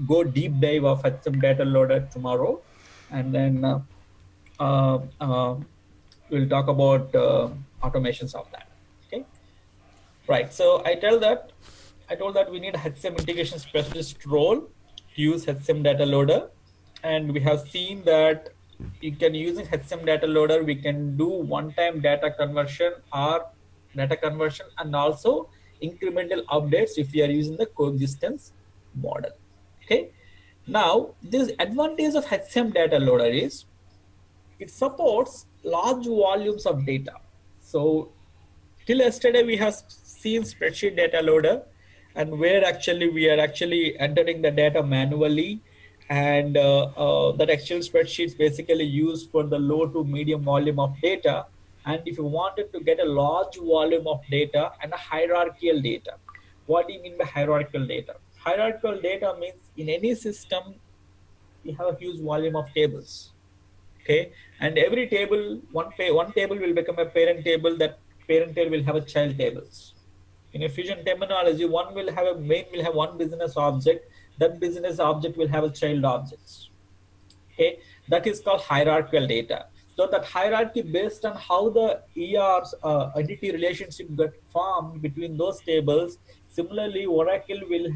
go deep dive of HCM data loader tomorrow, and then we'll talk about automations of that. Okay, right. So I told that we need a HCM integration specialist role to use HCM data loader, and we have seen that you can using HCM data loader, we can do one-time data conversion and also incremental updates if we are using the coexistence model. Okay. Now, this advantage of HCM data loader is it supports large volumes of data. So till yesterday, we have seen spreadsheet data loader, and where actually we are actually entering the data manually, and that Excel spreadsheets basically used for the low to medium volume of data. And if you wanted to get a large volume of data and a hierarchical data, what do you mean by hierarchical data? Hierarchical data means in any system, we have a huge volume of tables. Okay, and every table, one table will become a parent table. That parent table will have a child tables. In a Fusion terminology, one will have one business object. That business object will have a child objects. Okay, that is called hierarchical data. So that hierarchy based on how the ER's entity relationship got formed between those tables. Similarly, Oracle will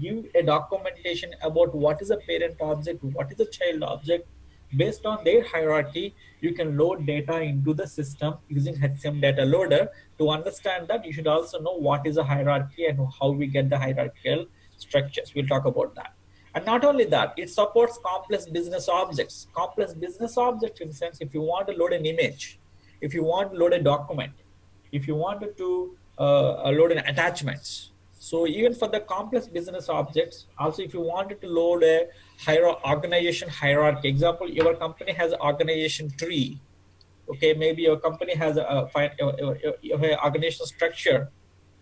give a documentation about what is a parent object, what is a child object. Based on their hierarchy, you can load data into the system using HCM data loader. To understand that, you should also know what is a hierarchy and how we get the hierarchical structures. We'll talk about that. And not only that, it supports complex business objects. Complex business objects in the sense, if you want to load an image, if you want to load a document, if you wanted to load an attachments. So even for the complex business objects, also if you wanted to load a organization hierarchy, example, your company has an organization tree. Okay, maybe your company has a organizational structure.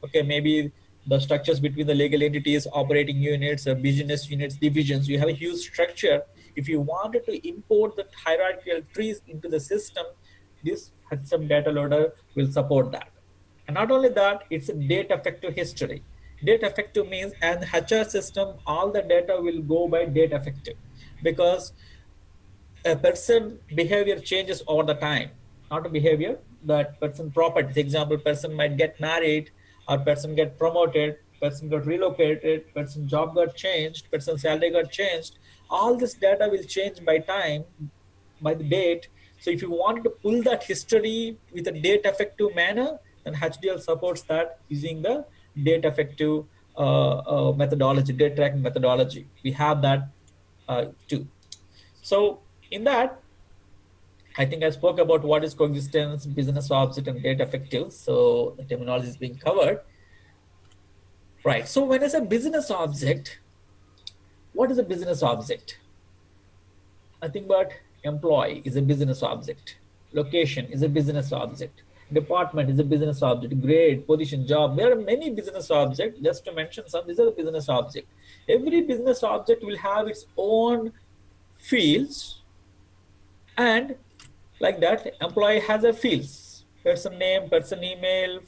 Okay, maybe the structures between the legal entities, operating units, business units, divisions. You have a huge structure. If you wanted to import the hierarchical trees into the system, this HCM data loader will support that. And not only that, it's a date effective history. Date effective means, and HR system, all the data will go by date effective, because a person behavior changes all the time. Not a behavior, that person properties. Example, person might get married, or person get promoted, person got relocated, person job got changed, person salary got changed. All this data will change by time, by the date. So if you want to pull that history with a date effective manner, then HDL supports that using the date effective methodology, date tracking methodology. We have that too. So in that, I think I spoke about what is coexistence, business object, and date effective. So the terminology is being covered. Right. So when I say business object, what is a business object? Nothing but employee is a business object. Location is a business object. Department is a business object. Grade, position, job. There are many business objects. Just to mention some, these are the business object. Every business object will have its own fields, and like that, employee has a fields. Person name, person email.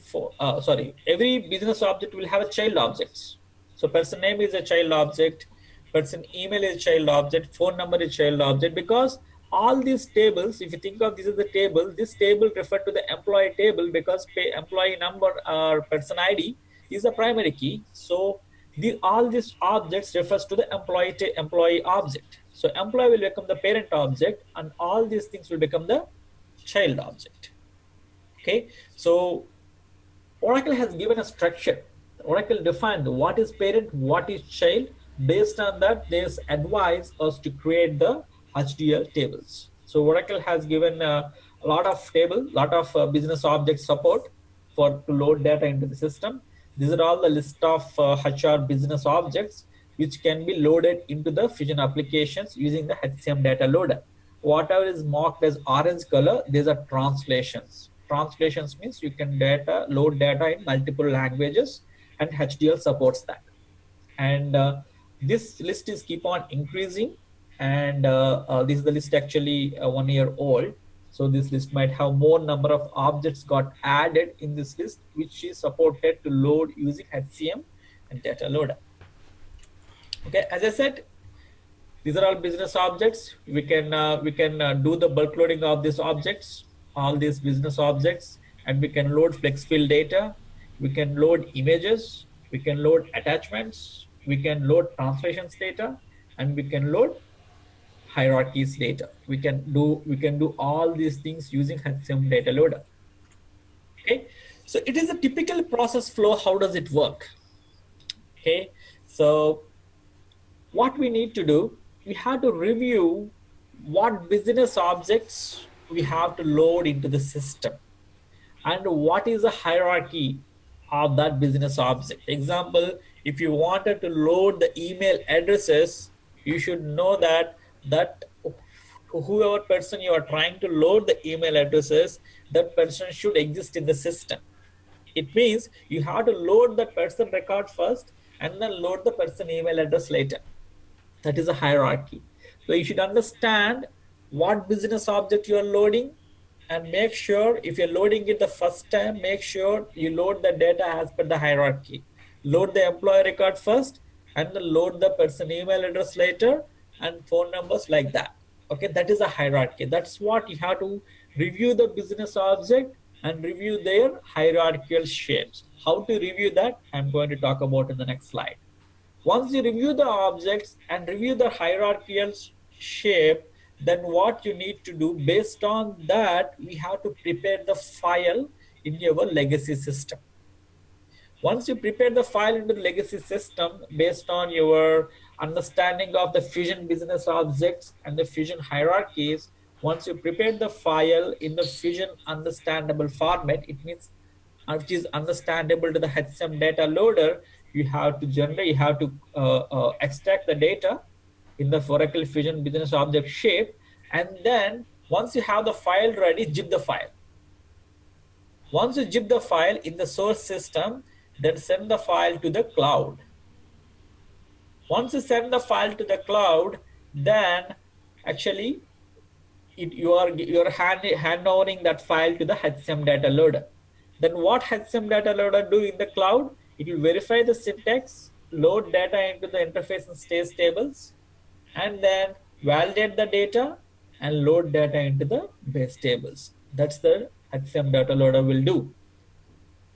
Every business object will have a child objects. So person name is a child object. Person email is a child object. Phone number is child object, because all these tables, if you think of this as a table, this table referred to the employee table because employee number or person ID is the primary key. So all these objects refers to the employee object. So employee will become the parent object, and all these things will become the child object. Okay, so Oracle has given a structure. Oracle defined what is parent, what is child. Based on that, there's advice us to create the HDL tables. So Oracle has given a lot of table, lot of business object support for to load data into the system. These are all the list of HR business objects which can be loaded into the Fusion applications using the HCM data loader. Whatever is marked as orange color, these are translations. Translations means you can load data in multiple languages, and HDL supports that. And this list is keep on increasing, and this is the list actually 1 year old. So this list might have more number of objects got added in this list, which is supported to load using HCM and data loader. Okay, as I said, these are all business objects. We can do the bulk loading of these objects, all these business objects, and we can load flex field data. We can load images. We can load attachments. We can load translations data, and we can load hierarchies data. We can do all these things using HCM data loader. Okay, so it is a typical process flow. How does it work? Okay, so what we need to do, we have to review what business objects we have to load into the system and what is the hierarchy of that business object. Example, if you wanted to load the email addresses, you should know that whoever person you are trying to load the email addresses, that person should exist in the system. It means you have to load the person record first and then load the person email address later. That is a hierarchy. So you should understand what business object you are loading, and make sure if you're loading it the first time, make sure you load the data as per the hierarchy. Load the employee record first and then load the person email address later and phone numbers like that. Okay, that is a hierarchy. That's what you have to review the business object and review their hierarchical shapes. How to review that, I'm going to talk about in the next slide. Once you review the objects and review the hierarchical shape, then what you need to do, based on that, we have to prepare the file in your legacy system. Once you prepare the file into the legacy system, based on your understanding of the Fusion business objects and the Fusion hierarchies, once you prepare the file in the Fusion understandable format, it means which is understandable to the HCM data loader, you have to extract the data in the Oracle Fusion business object shape, and then once you have the file ready, zip the file. Once you zip the file in the source system, then send the file to the cloud. Once you send the file to the cloud, then actually you are handovering that file to the HCM data loader. Then what HCM data loader do in the cloud? It will verify the syntax, load data into the interface and stage tables, and then validate the data and load data into the base tables. That's the HCM data loader will do.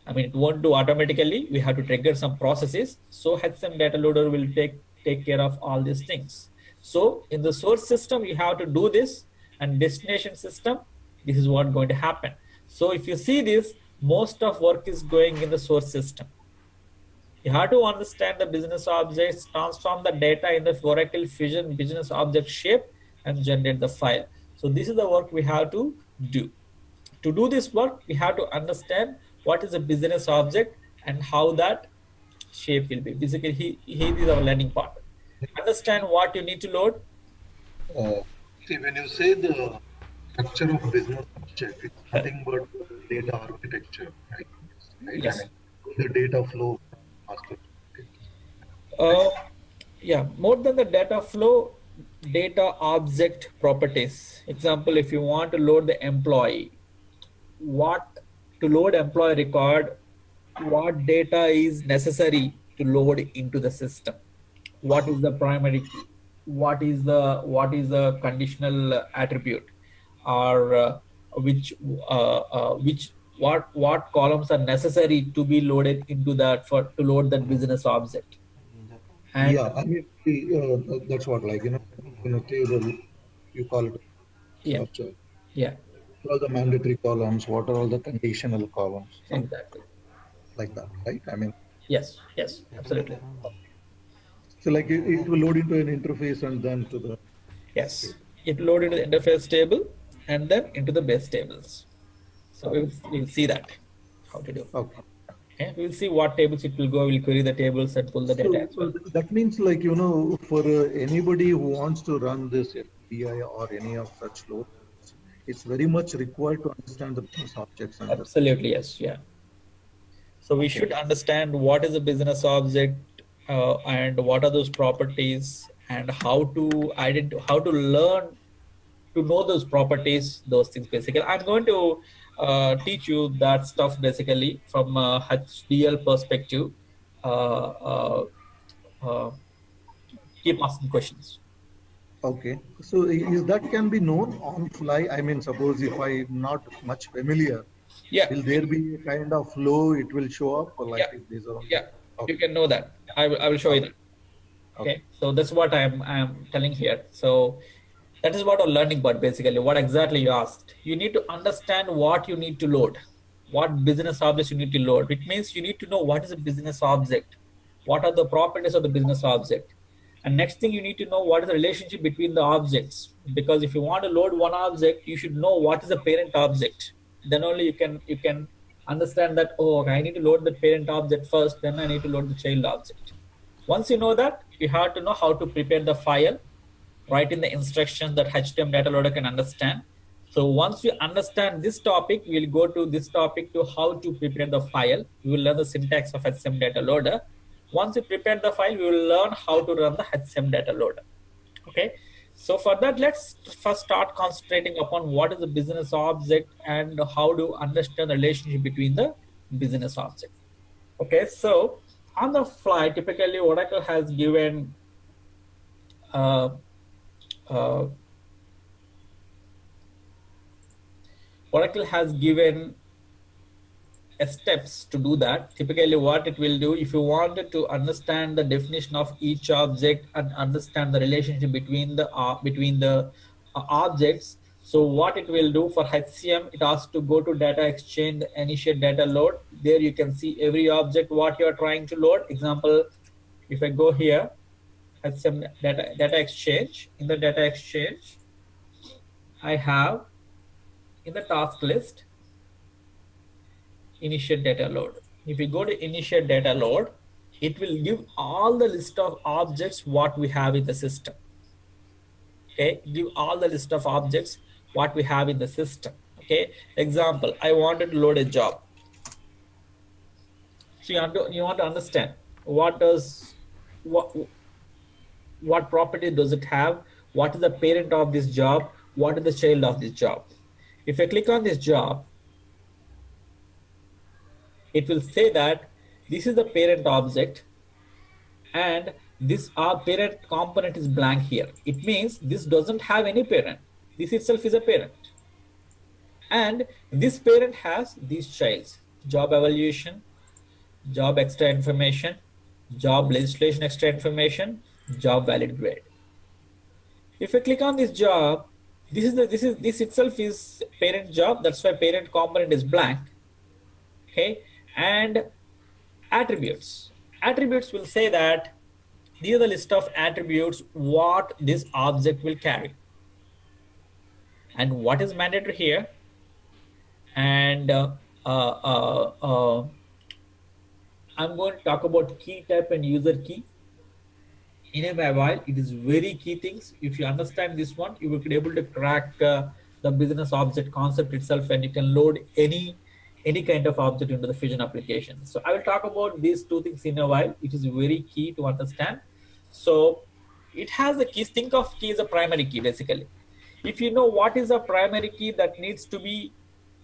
I mean, it won't do automatically. We have to trigger some processes. So HCM data loader will take care of all these things. So in the source system, you have to do this, and destination system, this is what going to happen. So if you see this, most of work is going in the source system. You have to understand the business objects, transform the data in the Oracle Fusion business object shape, and generate the file. So this is the work we have to do. To do this work, we have to understand what is a business object and how that shape will be. Basically, here is our learning part. Understand what you need to load. See, when you say the structure of business object, it's nothing but data architecture, right? Yes. The data flow. Yeah, more than the data flow, data object properties. Example, if you want to load the employee, to load employee record, what data is necessary to load into the system? What is the primary key? what is the conditional attribute, or which what columns are necessary to be loaded into that for to load that business object. And Yeah, I mean, that's what, like, in a table, you call it yeah, structure. yeah, What are all the mandatory columns? What are all the conditional columns? Something exactly. like that, right? I mean, Yes, yes, absolutely. so like it will load into an interface and then to the base Yes, table. it loaded the interface table and then into the base tables. So Okay. we'll see that how to do. Okay. Okay, we'll see what tables it will go. We'll query the tables and pull the So data as well. that means, like, for anybody who wants to run this BI or any of such load, it's very much required to understand the business objects and the. Absolutely, yes, yeah. So we Okay. should understand what is a business object, and what are those properties, and how to how to learn to know those properties, those things. Basically, I'm going to teach you that stuff basically from a HDL perspective. Uh, uh, uh, Keep asking questions. Okay. So is that can be known on fly? I mean, suppose if I'm not much familiar, Yeah, will there be a kind of flow it will show up, or yeah, like if these are yeah. only. You Okay. can know that. I will show you Okay. that. Okay. Okay, so that's what I'm telling here. So that is what a learning part basically. What exactly you asked? You need to understand what you need to load, what business objects you need to load. It means you need to know what is a business object, what are the properties of the business object, and next thing you need to know what is the relationship between the objects. Because if you want to load one object, you should know what is the parent object. Then only you can understand that, oh, okay, I need to load the parent object first, then I need to load the child object. Once you know that, you have to know how to prepare the file, write in the instructions that HTML data loader can understand. So once you understand this topic, we'll go to this topic to how to prepare the file. We will learn the syntax of HCM data loader. Once you prepare the file, we will learn how to run the HCM data loader. Okay. So for that, let's first start concentrating upon what is the business object and how to understand the relationship between the business object. Okay, so on the fly, typically Oracle has given uh, uh, Oracle has given steps to do that. Typically, what it will do, if you wanted to understand the definition of each object and understand the relationship between the objects, so what it will do for HCM, it has to go to data exchange, initiate data load. There you can see every object what you are trying to load. Example, if I go here, HCM data exchange. In the data exchange, I have in the task list initiate data load. If you go to initiate data load, it will give all the list of objects what we have in the system. Okay, give all the list of objects what we have in the system. Okay, example, I wanted to load a job. So you want to understand what what property does it have, what is the parent of this job, what is the child of this job. If I click on this job, it will say that this is the parent object and this our parent component is blank here. It means this doesn't have any parent. This itself is a parent. And this parent has these childs: job evaluation, job extra information, job legislation extra information, job valid grade. If I click on this job, this itself is parent job. That's why parent component is blank. Okay, and attributes. Attributes will say that these are the list of attributes what this object will carry, and what is mandatory here. And I'm going to talk about key type and user key. In a while, it is very key things. If you understand this one, you will be able to crack the business object concept itself, and you can load any kind of object into the Fusion application. So I will talk about these two things in a while. It is very key to understand. So it has the keys. Think of key as a primary key basically. If you know what is a primary key that needs to be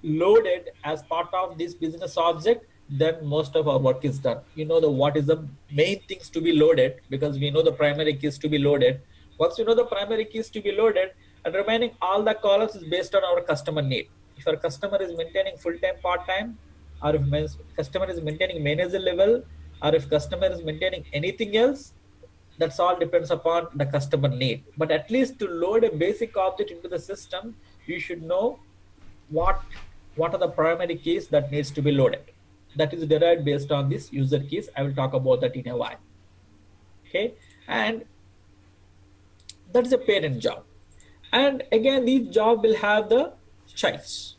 loaded as part of this business object, then most of our work is done. You know what is the main things to be loaded, because we know the primary keys to be loaded. Once you know the primary keys to be loaded, and remaining all the columns is based on our customer need. If our customer is maintaining full-time, part-time, or if customer is maintaining manager level, or if customer is maintaining anything else, that's all depends upon the customer need. But at least to load a basic object into the system, you should know what are the primary keys that needs to be loaded. That is derived based on this user keys. I will talk about that in a while. Okay, and that is a parent job. And again, each job will have the childs.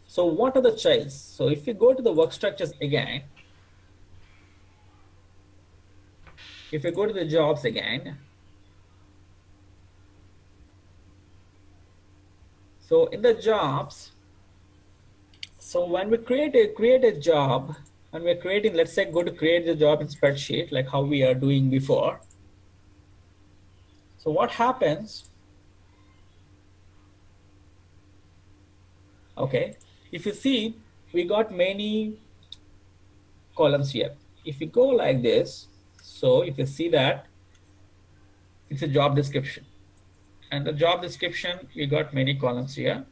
So what are the childs? So if you go to the work structures again, if you go to the jobs again, so in the jobs, so when we create a job, and we're creating, let's say, go to create the job in spreadsheet, like how we are doing before. So what happens? Okay, if you see, we got many columns here. If you go like this, so if you see that, it's a job description. And the job description, we got many columns here.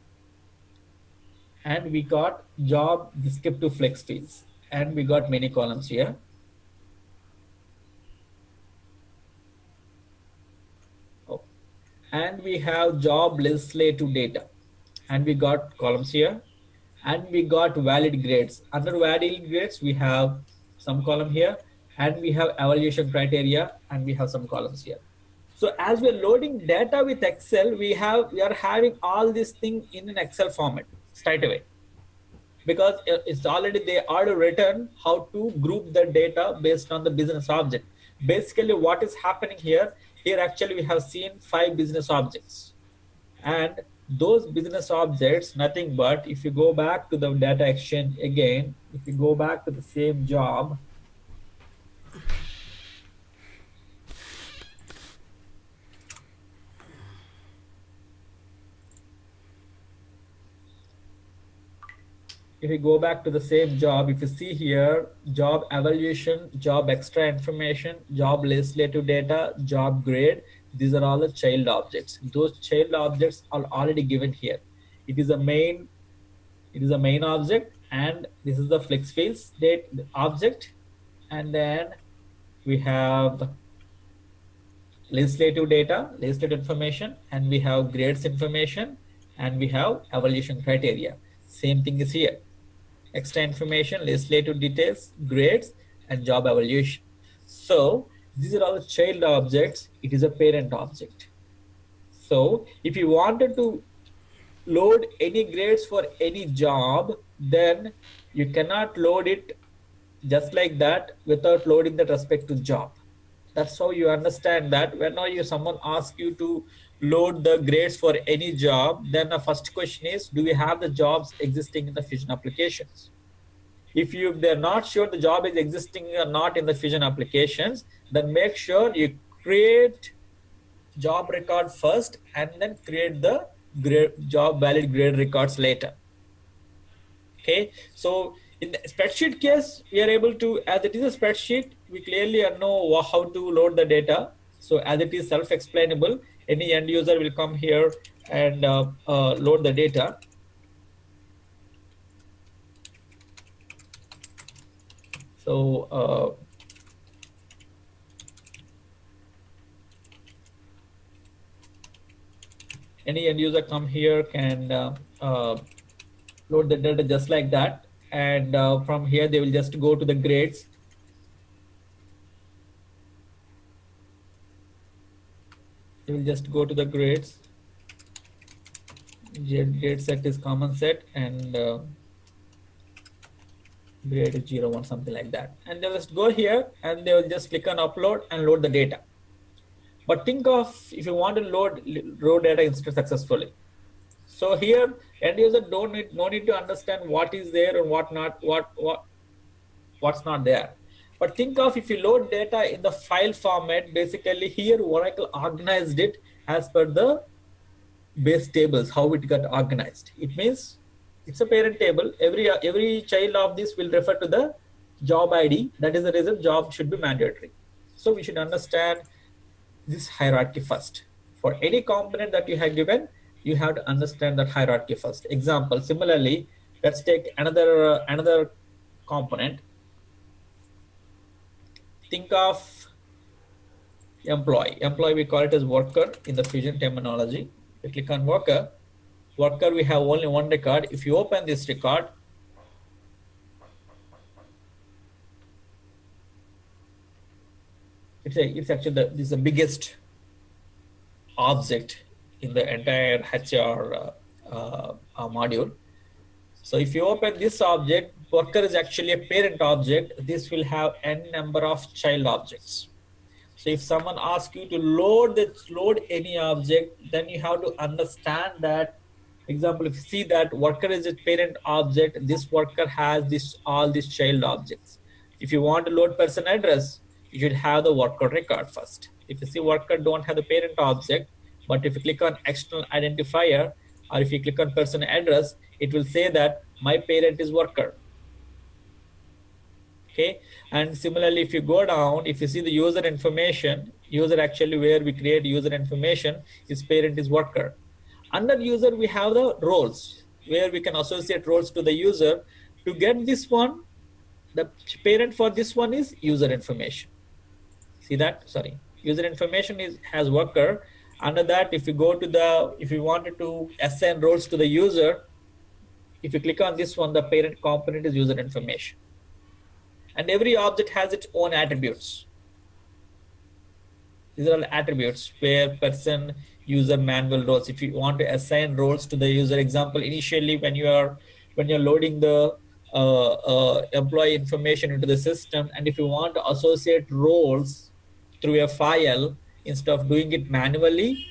And we got job descriptive flex fields. And we got many columns here. Oh. And we have job legislative data. And we got columns here. And we got valid grades. Under valid grades, we have some column here. And we have evaluation criteria. And we have some columns here. So as we're loading data with Excel, we are having all these things in an Excel format straight away, because it's already, they already written how to group the data based on the business object. Basically what is happening here actually we have seen 5 business objects, and those business objects, nothing but, if you go back to the data exchange again, if you go back to the same job, if you go back to the same job, if you see here, job evaluation, job extra information, job legislative data, job grade, these are all the child objects. Those child objects are already given here. It is a main object, and this is the flex fields date object, and then we have legislative data, legislative information, and we have grades information, and we have evaluation criteria. Same thing is here. Extra information, legislative details, grades, and job evaluation. So these are all the child objects. It is a parent object. So if you wanted to load any grades for any job, then you cannot load it just like that without loading that respective job. That's how you understand that whenever someone asks you to load the grades for any job, then the first question is, do we have the jobs existing in the Fusion applications? If they're not sure the job is existing or not in the Fusion applications, then make sure you create job record first and then create the job valid grade records later. Okay, so in the spreadsheet case, we are able to, as it is a spreadsheet, we clearly know how to load the data. So as it is self-explainable, any end user will come here and load the data. So any end user come here can load the data just like that, and from here they will just go to the grades. They will just go to the grades. Grade set is common set, and grade is 01, something like that. And they will just go here and they will just click on upload and load the data. But think of if you want to load raw data instead successfully. So here end user no need to understand what is there and what's not there. But think of if you load data in the file format, basically here Oracle organized it as per the base tables, how it got organized. It means it's a parent table. Every child of this will refer to the job ID. That is the reason job should be mandatory. So we should understand this hierarchy first For any component that you have given, you have to understand that hierarchy first. Example, similarly, let's take another component. Think of employee. Employee, we call it as worker in the Fusion terminology. We click on worker. Worker, we have only one record. If you open this record, it's actually this is the biggest object in the entire HR module. So if you open this object, worker is actually a parent object. This will have n number of child objects. So if someone asks you to load any object, then you have to understand that. Example, if you see that worker is a parent object, this worker has all these child objects. If you want to load person address, you should have the worker record first. If you see worker don't have the parent object, but if you click on external identifier, or if you click on person address, it will say that my parent is worker. Okay, and similarly, if you go down, if you see the user information, user actually where we create user information, his parent is worker. Under user, we have the roles where we can associate roles to the user. To get this one, the parent for this one is user information. See that? Sorry, user information has worker. Under that, if you go to if you wanted to assign roles to the user, if you click on this one, the parent component is user information. And every object has its own attributes. These are all attributes where person, user, manual roles. If you want to assign roles to the user, example, initially when you're loading the employee information into the system, and if you want to associate roles through a file instead of doing it manually,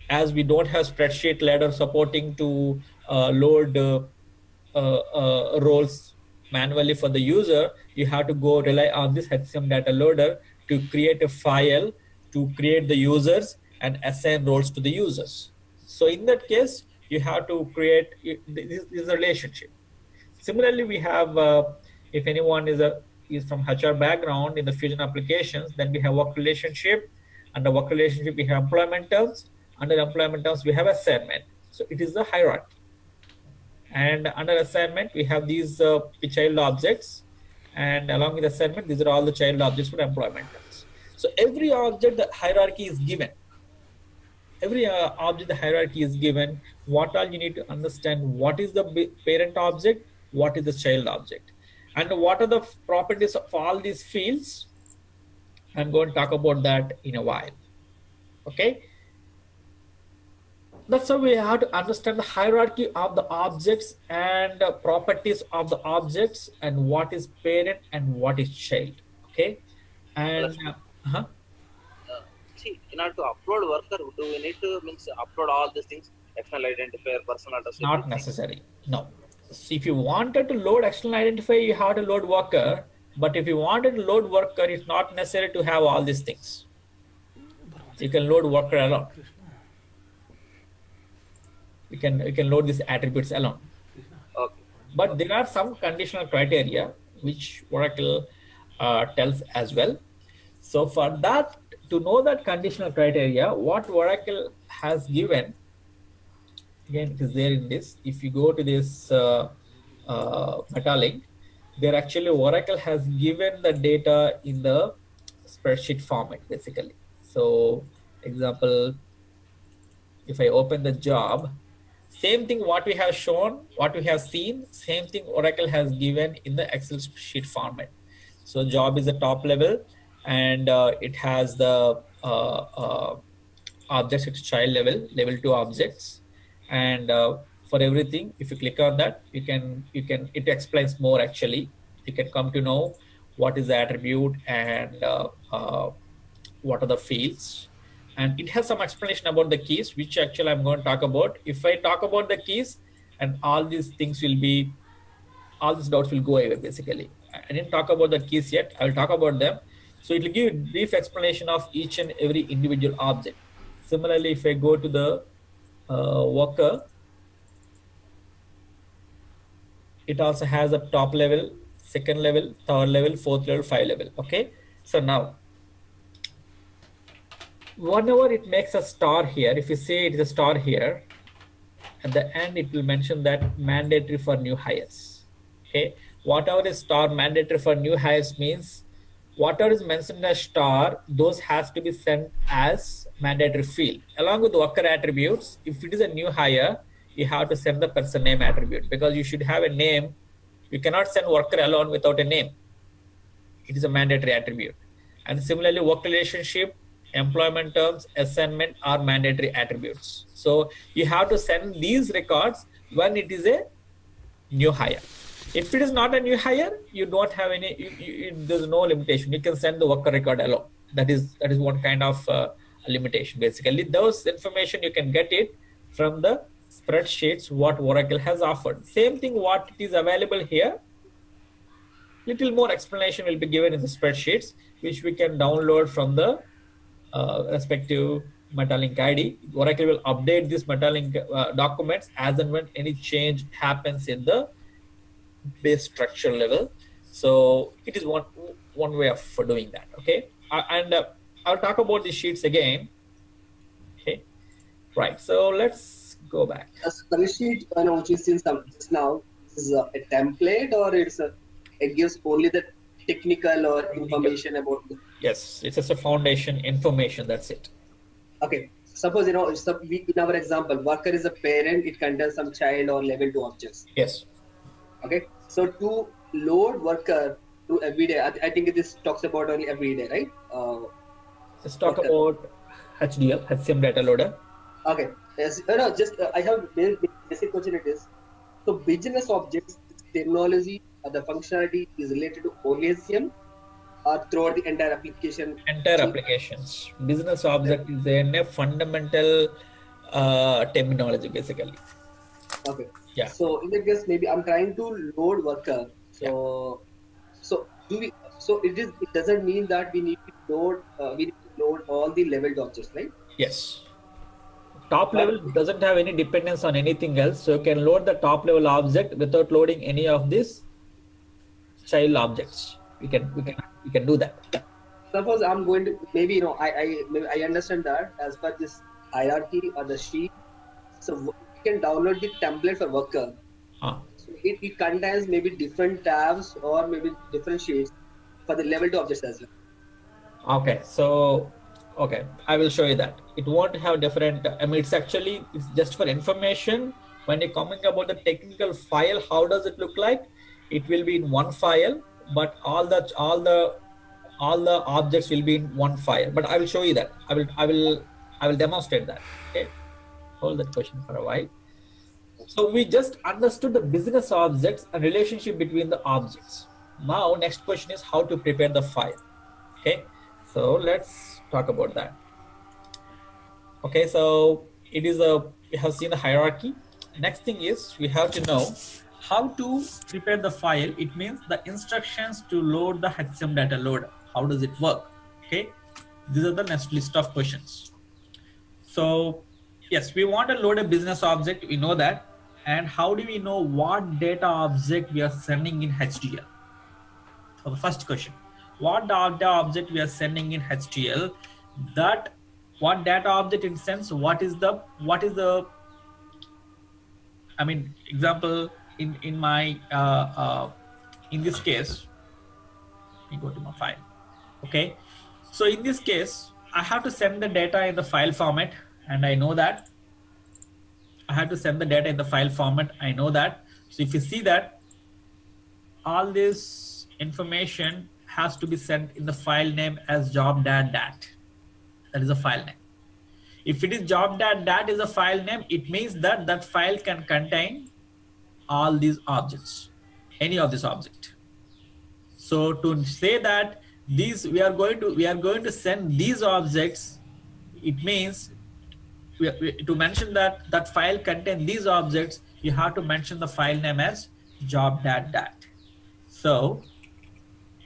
as we don't have spreadsheet ladder supporting to load roles manually for the user, you have to go rely on this HCM data loader to create a file to create the users and assign roles to the users. So in that case, you have to create this relationship. Similarly, we have, if anyone is from HR background in the Fusion applications, then we have work relationship. Under work relationship, we have employment terms. Under employment terms, we have assignment. So it is the hierarchy. And under assignment, we have these child objects. And along with assignment, these are all the child objects for employment terms. So every object, the hierarchy is given. Every object, the hierarchy is given. What all you need to understand, what is the parent object, what is the child object, and what are the properties of all these fields. I'm going to talk about that in a while. Okay. That's how we have to understand the hierarchy of the objects and properties of the objects and what is parent and what is child. Okay. And see, in order to upload worker, do we need to upload all these things, external identifier, personal address? Not necessary. No. So if you wanted to load external identifier, you have to load worker. But if you wanted to load worker, it's not necessary to have all these things. You can load worker alone. You can load these attributes alone. Okay. But there are some conditional criteria which Oracle tells as well. So for that, to know that conditional criteria, what Oracle has given, again, it is there in this. If you go to this meta link, there actually Oracle has given the data in the spreadsheet format, basically. So, example, if I open the job, same thing what we have shown, what we have seen, same thing Oracle has given in the Excel sheet format. So job is the top level, and it has the objects at child level, level 2 objects, and for everything, if you click on that, it explains more. Actually, you can come to know what is the attribute and what are the fields. And it has some explanation about the keys, which actually I'm going to talk about. If I talk about the keys, and all these things will be, all these doubts will go away, basically. I didn't talk about the keys yet. I'll talk about them. So it will give a brief explanation of each and every individual object. Similarly, if I go to the worker, it also has a top level, second level, third level, fourth level, 5 level. Okay. So now, whenever it makes a star here, if you say it is a star here, at the end it will mention that mandatory for new hires. Okay, whatever is star mandatory for new hires means whatever is mentioned as star, those has to be sent as mandatory field along with worker attributes. If it is a new hire, you have to send the person name attribute, because you should have a name. You cannot send worker alone without a name. It is a mandatory attribute. And similarly, work relationship, employment terms, assignment are mandatory attributes. So you have to send these records when it is a new hire. If it is not a new hire, you don't have any, there's no limitation. You can send the worker record alone. That is one kind of limitation. Basically, those information you can get it from the spreadsheets what Oracle has offered. Same thing what is available here. Little more explanation will be given in the spreadsheets, which we can download from the respective Metalink ID. Oracle will update these Metalink documents as and when any change happens in the base structure level. So it is one way of doing that. Okay, and I'll talk about the sheets again. Okay, right. So let's go back. A spreadsheet, which is in some just now, is a template, or it gives only the technical or information about the. Yes, it's just a foundation information. That's it. Okay. Suppose in our example, worker is a parent. It contains some child or level 2 objects. Yes. Okay. So to load worker to everyday, I think this talks about only everyday, right? Let's talk about HDL, HCM data loader. Okay. Yes. No, just I have basic question. It is so business objects technology or the functionality is related to only HCM or throughout the entire application. Entire applications. Business object is a fundamental terminology basically. Okay. Yeah. So in that case, maybe I'm trying to load worker. So do we? So it doesn't mean that we need to load all the leveled objects, right? Yes. Top level doesn't have any dependence on anything else, so you can load the top level object without loading any of these child objects. We can do that. Suppose I'm going to maybe I understand that as per this hierarchy or the sheet. So we can download the template for worker. So it contains maybe different tabs or maybe different sheets for the level 2 objects as well. Okay, so I will show you that. It won't have different. I mean, it's just for information. When you're coming about the technical file, how does it look like? It will be in one file, but all the objects will be in one file. But I will show you that. I will demonstrate that. Okay, hold that question for a while. So we just understood the business objects and relationship between the objects. Now, next question is how to prepare the file. Okay, so let's talk about that. Okay, so we have seen the hierarchy. Next thing is we have to know how to prepare the file. It means the instructions to load the HCM data loader. How does it work? Okay, these are the next list of questions. So yes, we want to load a business object. We know that. And how do we know what data object we are sending in HDL? So the first question, what data object we are sending in HDL? That what data object in sense, what is the I mean, example in my in this case, let me go to my file. Okay, so in this case, I have to send the data in the file format, and I know that. I have to send the data in the file format. I know that. So if you see that, all this information has to be sent in the file name as job.dat. That is a file name. If it is job.dat is a file name, it means that that file can contain all these objects, any of this object. So to say that we are going to send these objects, it means to mention that that file contains these objects, you have to mention the file name as job.dat. So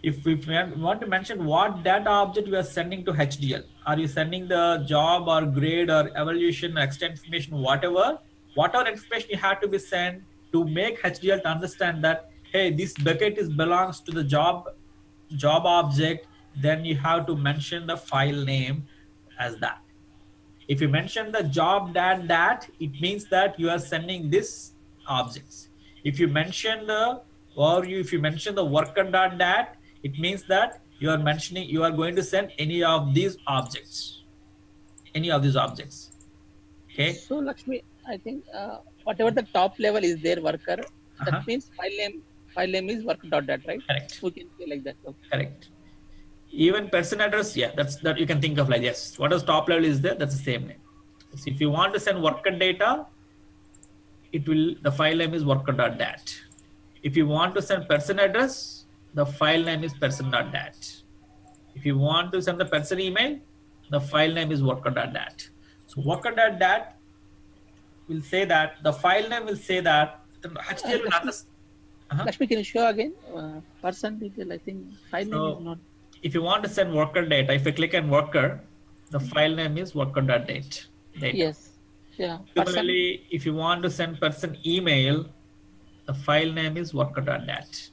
if we want to mention what data object we are sending to HDL, are you sending the job or grade or evaluation or extra information, whatever information you have to be sent to make HDL to understand that, hey, this bucket belongs to the job object, then you have to mention the file name as that. If you mention the job that, it means that you are sending this objects. If you mention the if you mention the worker that, it means that you are mentioning, you are going to send any of these objects, any of these objects. Okay. So Lakshmi, I think whatever the top level is there worker, that means file name is work.dat, right? Correct. We can say like that. Okay. Correct. Even person address, yeah, that you can think of like, yes, what is top level is there, that's the same name. So if you want to send worker data, the file name is worker.dat. If you want to send person address, the file name is person.dat. If you want to send the person email, the file name is worker.dat. So worker.dat will say that, the file name will say that, the HTML will understand. Lakshmi, can you show again? Person detail, I think file name is not. If you want to send worker data, if you click on worker, the file name is worker.date. Yes. Yeah. Similarly, if you want to send person email, the file name is worker.dat.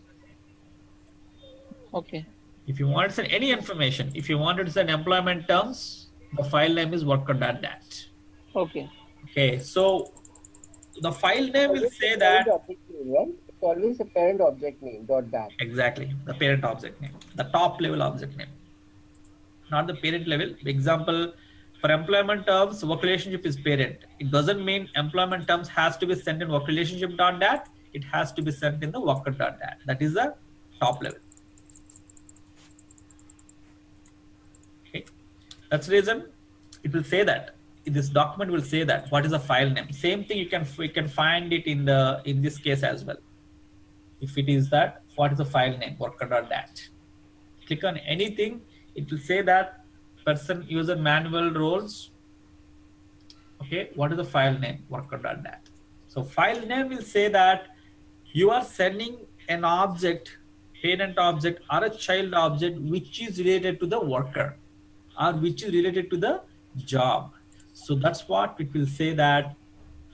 Okay. If you want to send any information, if you wanted to send employment terms, the file name is worker.dat. Okay. Okay, so the file name will say that. It's always a parent object name, .dat. Exactly, the parent object name, the top level object name, not the parent level. Example, for employment terms, work relationship is parent. It doesn't mean employment terms has to be sent in work relationship.dat. It has to be sent in the worker.dat. That is the top level. Okay, that's the reason it will say that. This document will say that what is the file name. Same thing, we can find it in this case as well. If it is that, what is the file name, worker.dat. Click on anything, it will say that person user manual roles. Okay, what is the file name, worker.dat. So file name will say that you are sending an object, parent object or a child object which is related to the worker or which is related to the job. So that's what it will say, that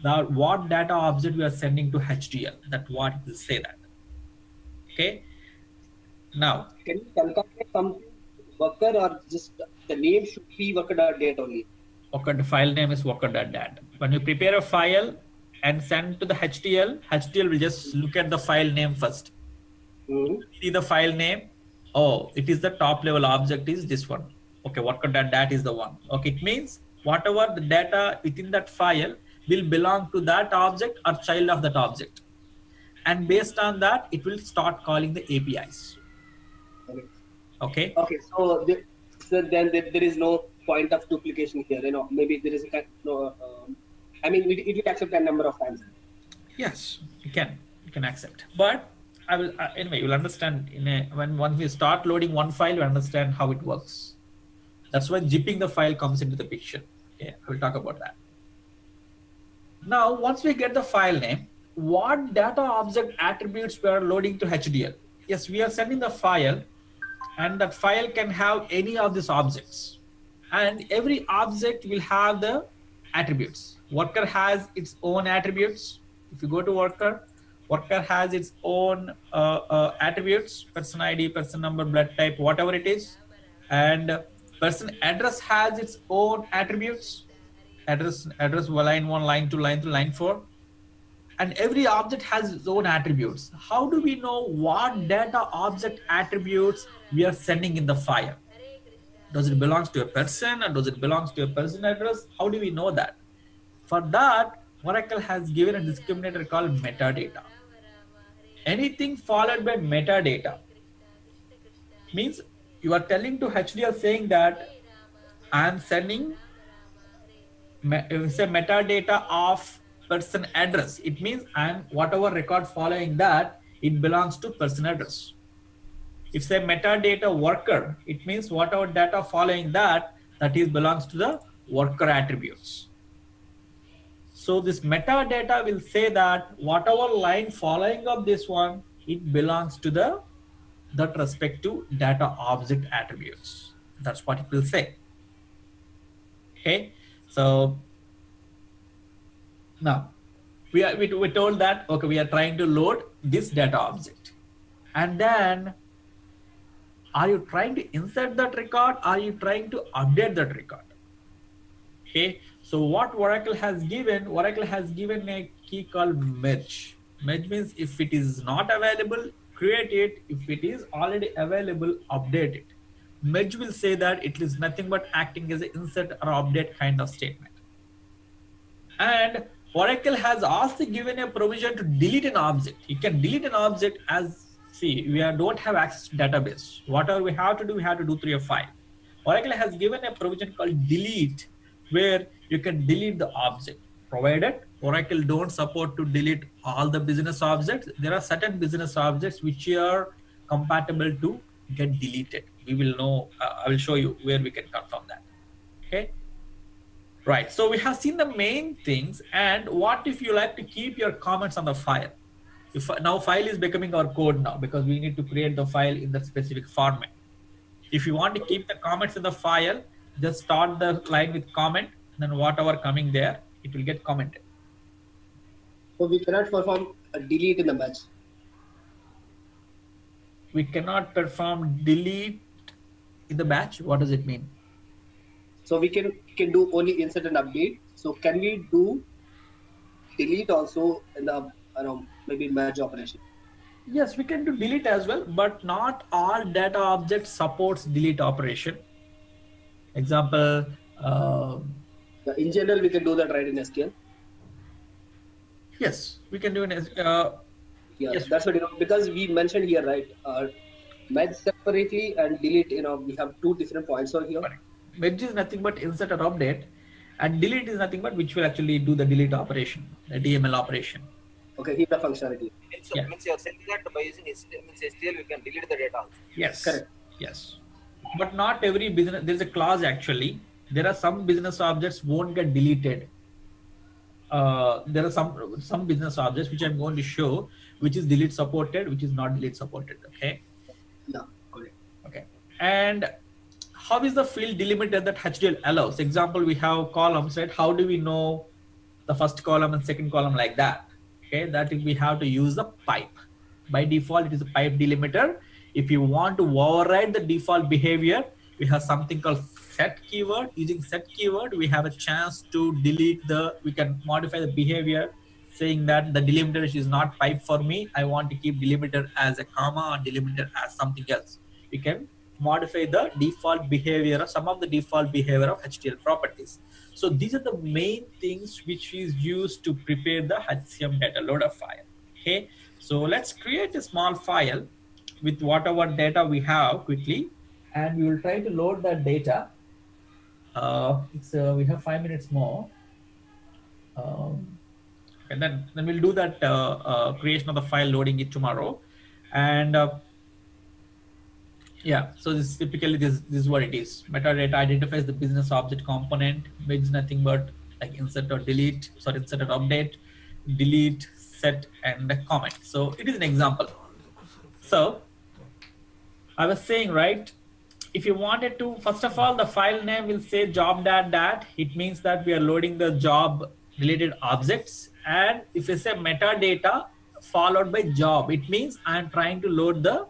what data object we are sending to HDL. That what it will say that. Okay. Now, can you concatenate something worker, or just the name should be worker.dat only? Okay, the file name is worker.dat. When you prepare a file and send to the HDL, HDL will just look at the file name first. See the file name. Oh, it is the top level object is this one. Okay, worker.dat is the one. Okay, it means whatever the data within that file will belong to that object or child of that object. And based on that, it will start calling the APIs. Okay. Okay. So then there is no point of duplication here. You know, maybe there is no. I mean, it will accept a number of times. Yes, you can accept. But I will anyway. You'll understand when we start loading one file, you understand how it works. That's why zipping the file comes into the picture. Okay, I will talk about that. Now, once we get the file name, what data object attributes we are loading to HDL? Yes, we are sending the file, and that file can have any of these objects. And every object will have the attributes. Worker has its own attributes. If you go to worker has its own attributes, person ID, person number, blood type, whatever it is. And person address has its own attributes. Address line 1, line 2, line 3, line 4. And every object has its own attributes. How do we know what data object attributes we are sending in the file? Does it belong to a person, or does it belong to a person address? How do we know that? For that, Oracle has given a discriminator called metadata. Anything followed by metadata means you are telling to HDL saying that I am sending metadata of person address. It means whatever record following that, it belongs to person address. If say metadata worker, it means whatever data following that is belongs to the worker attributes. So this metadata will say that whatever line following up this one, it belongs to that respective data object attributes. That's what it will say. Okay, so now we told that, okay, we are trying to load this data object, and then are you trying to insert that record? Are you trying to update that record? Okay, so what Oracle has given a key called merge. Merge means if it is not available, create it. If it is already available, update it. Merge will say that it is nothing but acting as an insert or update kind of statement. And Oracle has also given a provision to delete an object. You can delete an object as, see, don't have access to database. Whatever we have to do through a file. Oracle has given a provision called delete, where you can delete the object. Provided Oracle don't support to delete all the business objects. There are certain business objects which are compatible to get deleted. We will know, I will show you where we can confirm that. Okay. Right, so we have seen the main things, and what if you like to keep your comments on the file? If now file is becoming our code now, because we need to create the file in that specific format. If you want to keep the comments in the file, just start the line with comment, then whatever coming there, it will get commented. So we cannot perform a delete in the batch. We cannot perform delete in the batch. What does it mean? So we can do only insert and update. So can we do delete also in the maybe merge operation? Yes, we can do delete as well, but not all data objects supports delete operation. Example. In general, we can do that right in SQL. Yes, we can do an. Yeah, yes, that's what because we mentioned here, right? Merge separately and delete. We have two different points over here. Correct. Merge is nothing but insert or update, and delete is nothing but which will actually do the delete operation, the DML operation. Okay, here's the functionality. Means you're saying that by using STL, we can delete the data also. Yes, correct. Yes, but not every business. There's a clause actually. There are some business objects won't get deleted. There are some business objects which I'm going to show, which is delete supported, which is not delete supported. Okay. Yeah. Correct. Okay. And how is the field delimited that HDL allows? Example, we have columns, right? How do we know the first column and second column like that? Okay, that we have to use the pipe. By default, it is a pipe delimiter. If you want to override the default behavior, we have something called set keyword. Using set keyword, we have a chance to delete we can modify the behavior, saying that the delimiter is not pipe for me. I want to keep delimiter as a comma or delimiter as something else. We can modify the default behavior or some of the default behavior of HTML properties. So these are the main things which is used to prepare the HCM data loader file. Okay, so let's create a small file with whatever data we have quickly, and we will try to load that data. We have 5 minutes more. And then we'll do that creation of the file, loading it tomorrow. And yeah, so this typically this is what it is. Metadata identifies the business object component, which is nothing but like insert or delete, insert or update, delete, set, and comment. So it is an example. So I was saying, right, if you wanted to, first of all, the file name will say job dat. It means that we are loading the job related objects. And if you say metadata followed by job, it means I'm trying to load the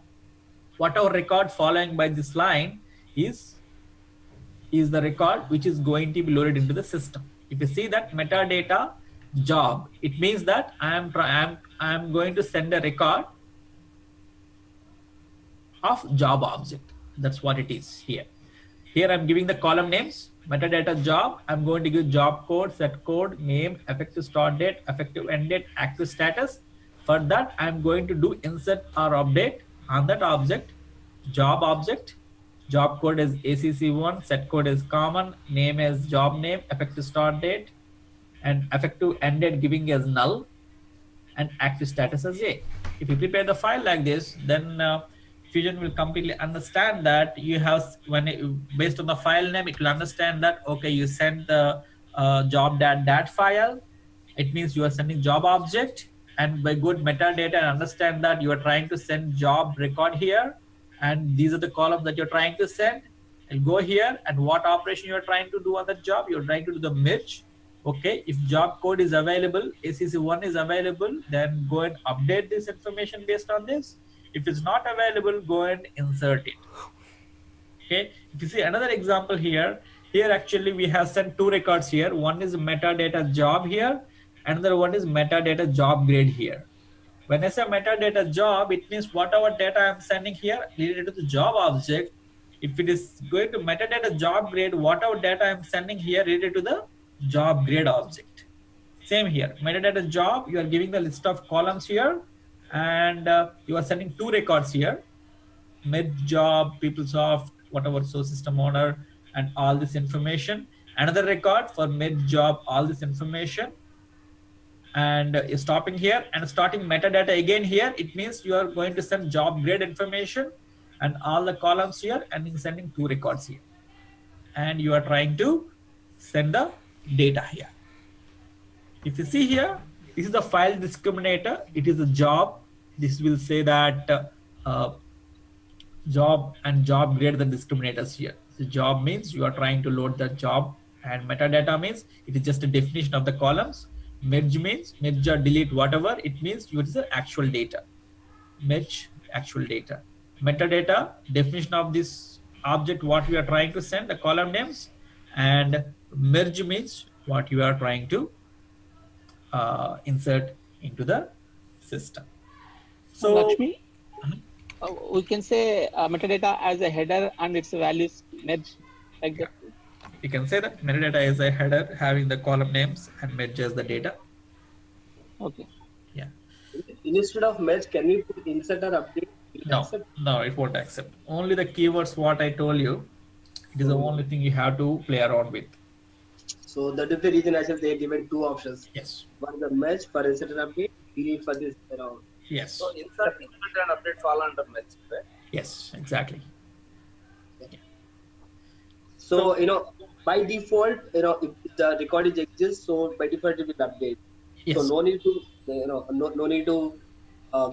whatever record following by this line is the record which is going to be loaded into the system. If you see that metadata job, it means that I'm going to send a record of job object. That's what it is here. Here I'm giving the column names, metadata job. I'm going to give job code, set code, name, effective start date, effective end date, active status. For that, I'm going to do insert or update on that object, job object. Job code is ACC1, set code is common, name is job name, effective start date, and effective end date giving as null, and active status as A. If you prepare the file like this, then Fusion will completely understand that you have, based on the file name, it will understand that, okay, you send the job.dat file. It means you are sending job object, and by good metadata, understand that you are trying to send job record here, and these are the columns that you're trying to send. And go here, and what operation you're trying to do on that job, you're trying to do the merge. Okay, if job code is available, ACC1 is available, then go and update this information based on this. If it's not available, go and insert it. Okay, if you see another example here here actually we have sent two records here. One is metadata job here, another one is metadata job grade here. When I say metadata job, it means whatever data I'm sending here related to the job object. If it is going to metadata job grade, whatever data I'm sending here related to the job grade object. Same here, metadata job, you are giving the list of columns here, and you are sending two records here, med job, PeopleSoft, whatever source system owner, and all this information. Another record for med job, all this information, and stopping here and starting metadata again here. It means you are going to send job grade information and all the columns here, and in sending two records here, and you are trying to send the data here. If you see here, this is the file discriminator. It is a job. This will say that job and job grade the discriminators here. So job means you are trying to load the job, and metadata means it is just a definition of the columns. Merge means merge or delete whatever. It means you use the actual data. Merge actual data. Metadata, definition of this object, what we are trying to send, the column names, and merge means what you are trying to insert into the system. So Lakshmi, we can say metadata as a header and its values merge like that. you can say that metadata is a header having the column names and merges the data. Okay. Yeah. Instead of merge, can we put insert or update? No, it won't accept. Only the keywords what I told you, it is the only thing you have to play around with. So that is the reason I said they are given two options. Yes. One the merge for insert and update, delete for this around. Yes. So insert and update fall under merge, right? Yes, exactly. So, by default, if the record is exists, so by default it will update. Yes. So no need to, no need to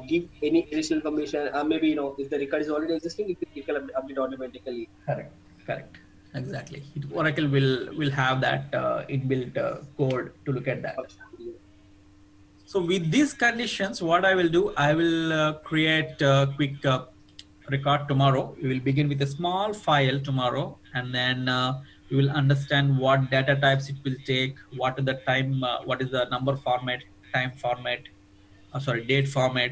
give any additional information. Maybe, if the record is already existing, it can update automatically. Correct. Exactly. Oracle will have that inbuilt code to look at that. So with these conditions, what I will do, I will create a quick record tomorrow. We will begin with a small file tomorrow, and then we will understand what data types it will take, what is the time, what is the number format, time format, date format,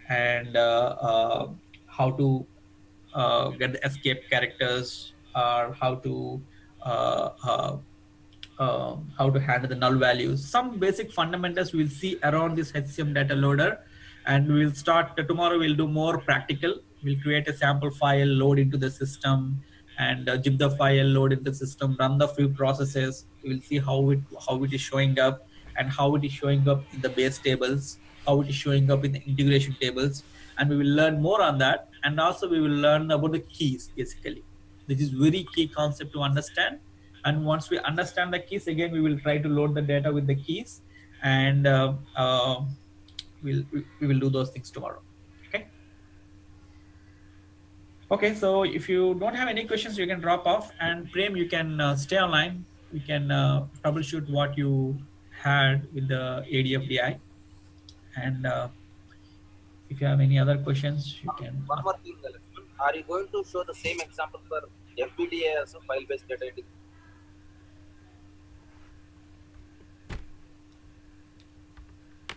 and how to get the escape characters, or how to handle the null values. Some basic fundamentals we'll see around this HCM data loader, and we'll start tomorrow. We'll do more practical. We'll create a sample file, load into the system, and zip the file, load into the system, run the few processes. We'll see how it is showing up, and how it is showing up in the base tables, how it is showing up in the integration tables, and we will learn more on that. And also we will learn about the keys. Basically, this is very key concept to understand. And once we understand the keys, again we will try to load the data with the keys, and we will do those things tomorrow. Okay, so if you don't have any questions, you can drop off, and Prem, you can stay online. We can troubleshoot what you had with the ADFDI, and if you have any other questions, you can. One more thing, are you going to show the same example for FPDA as a file-based data editing?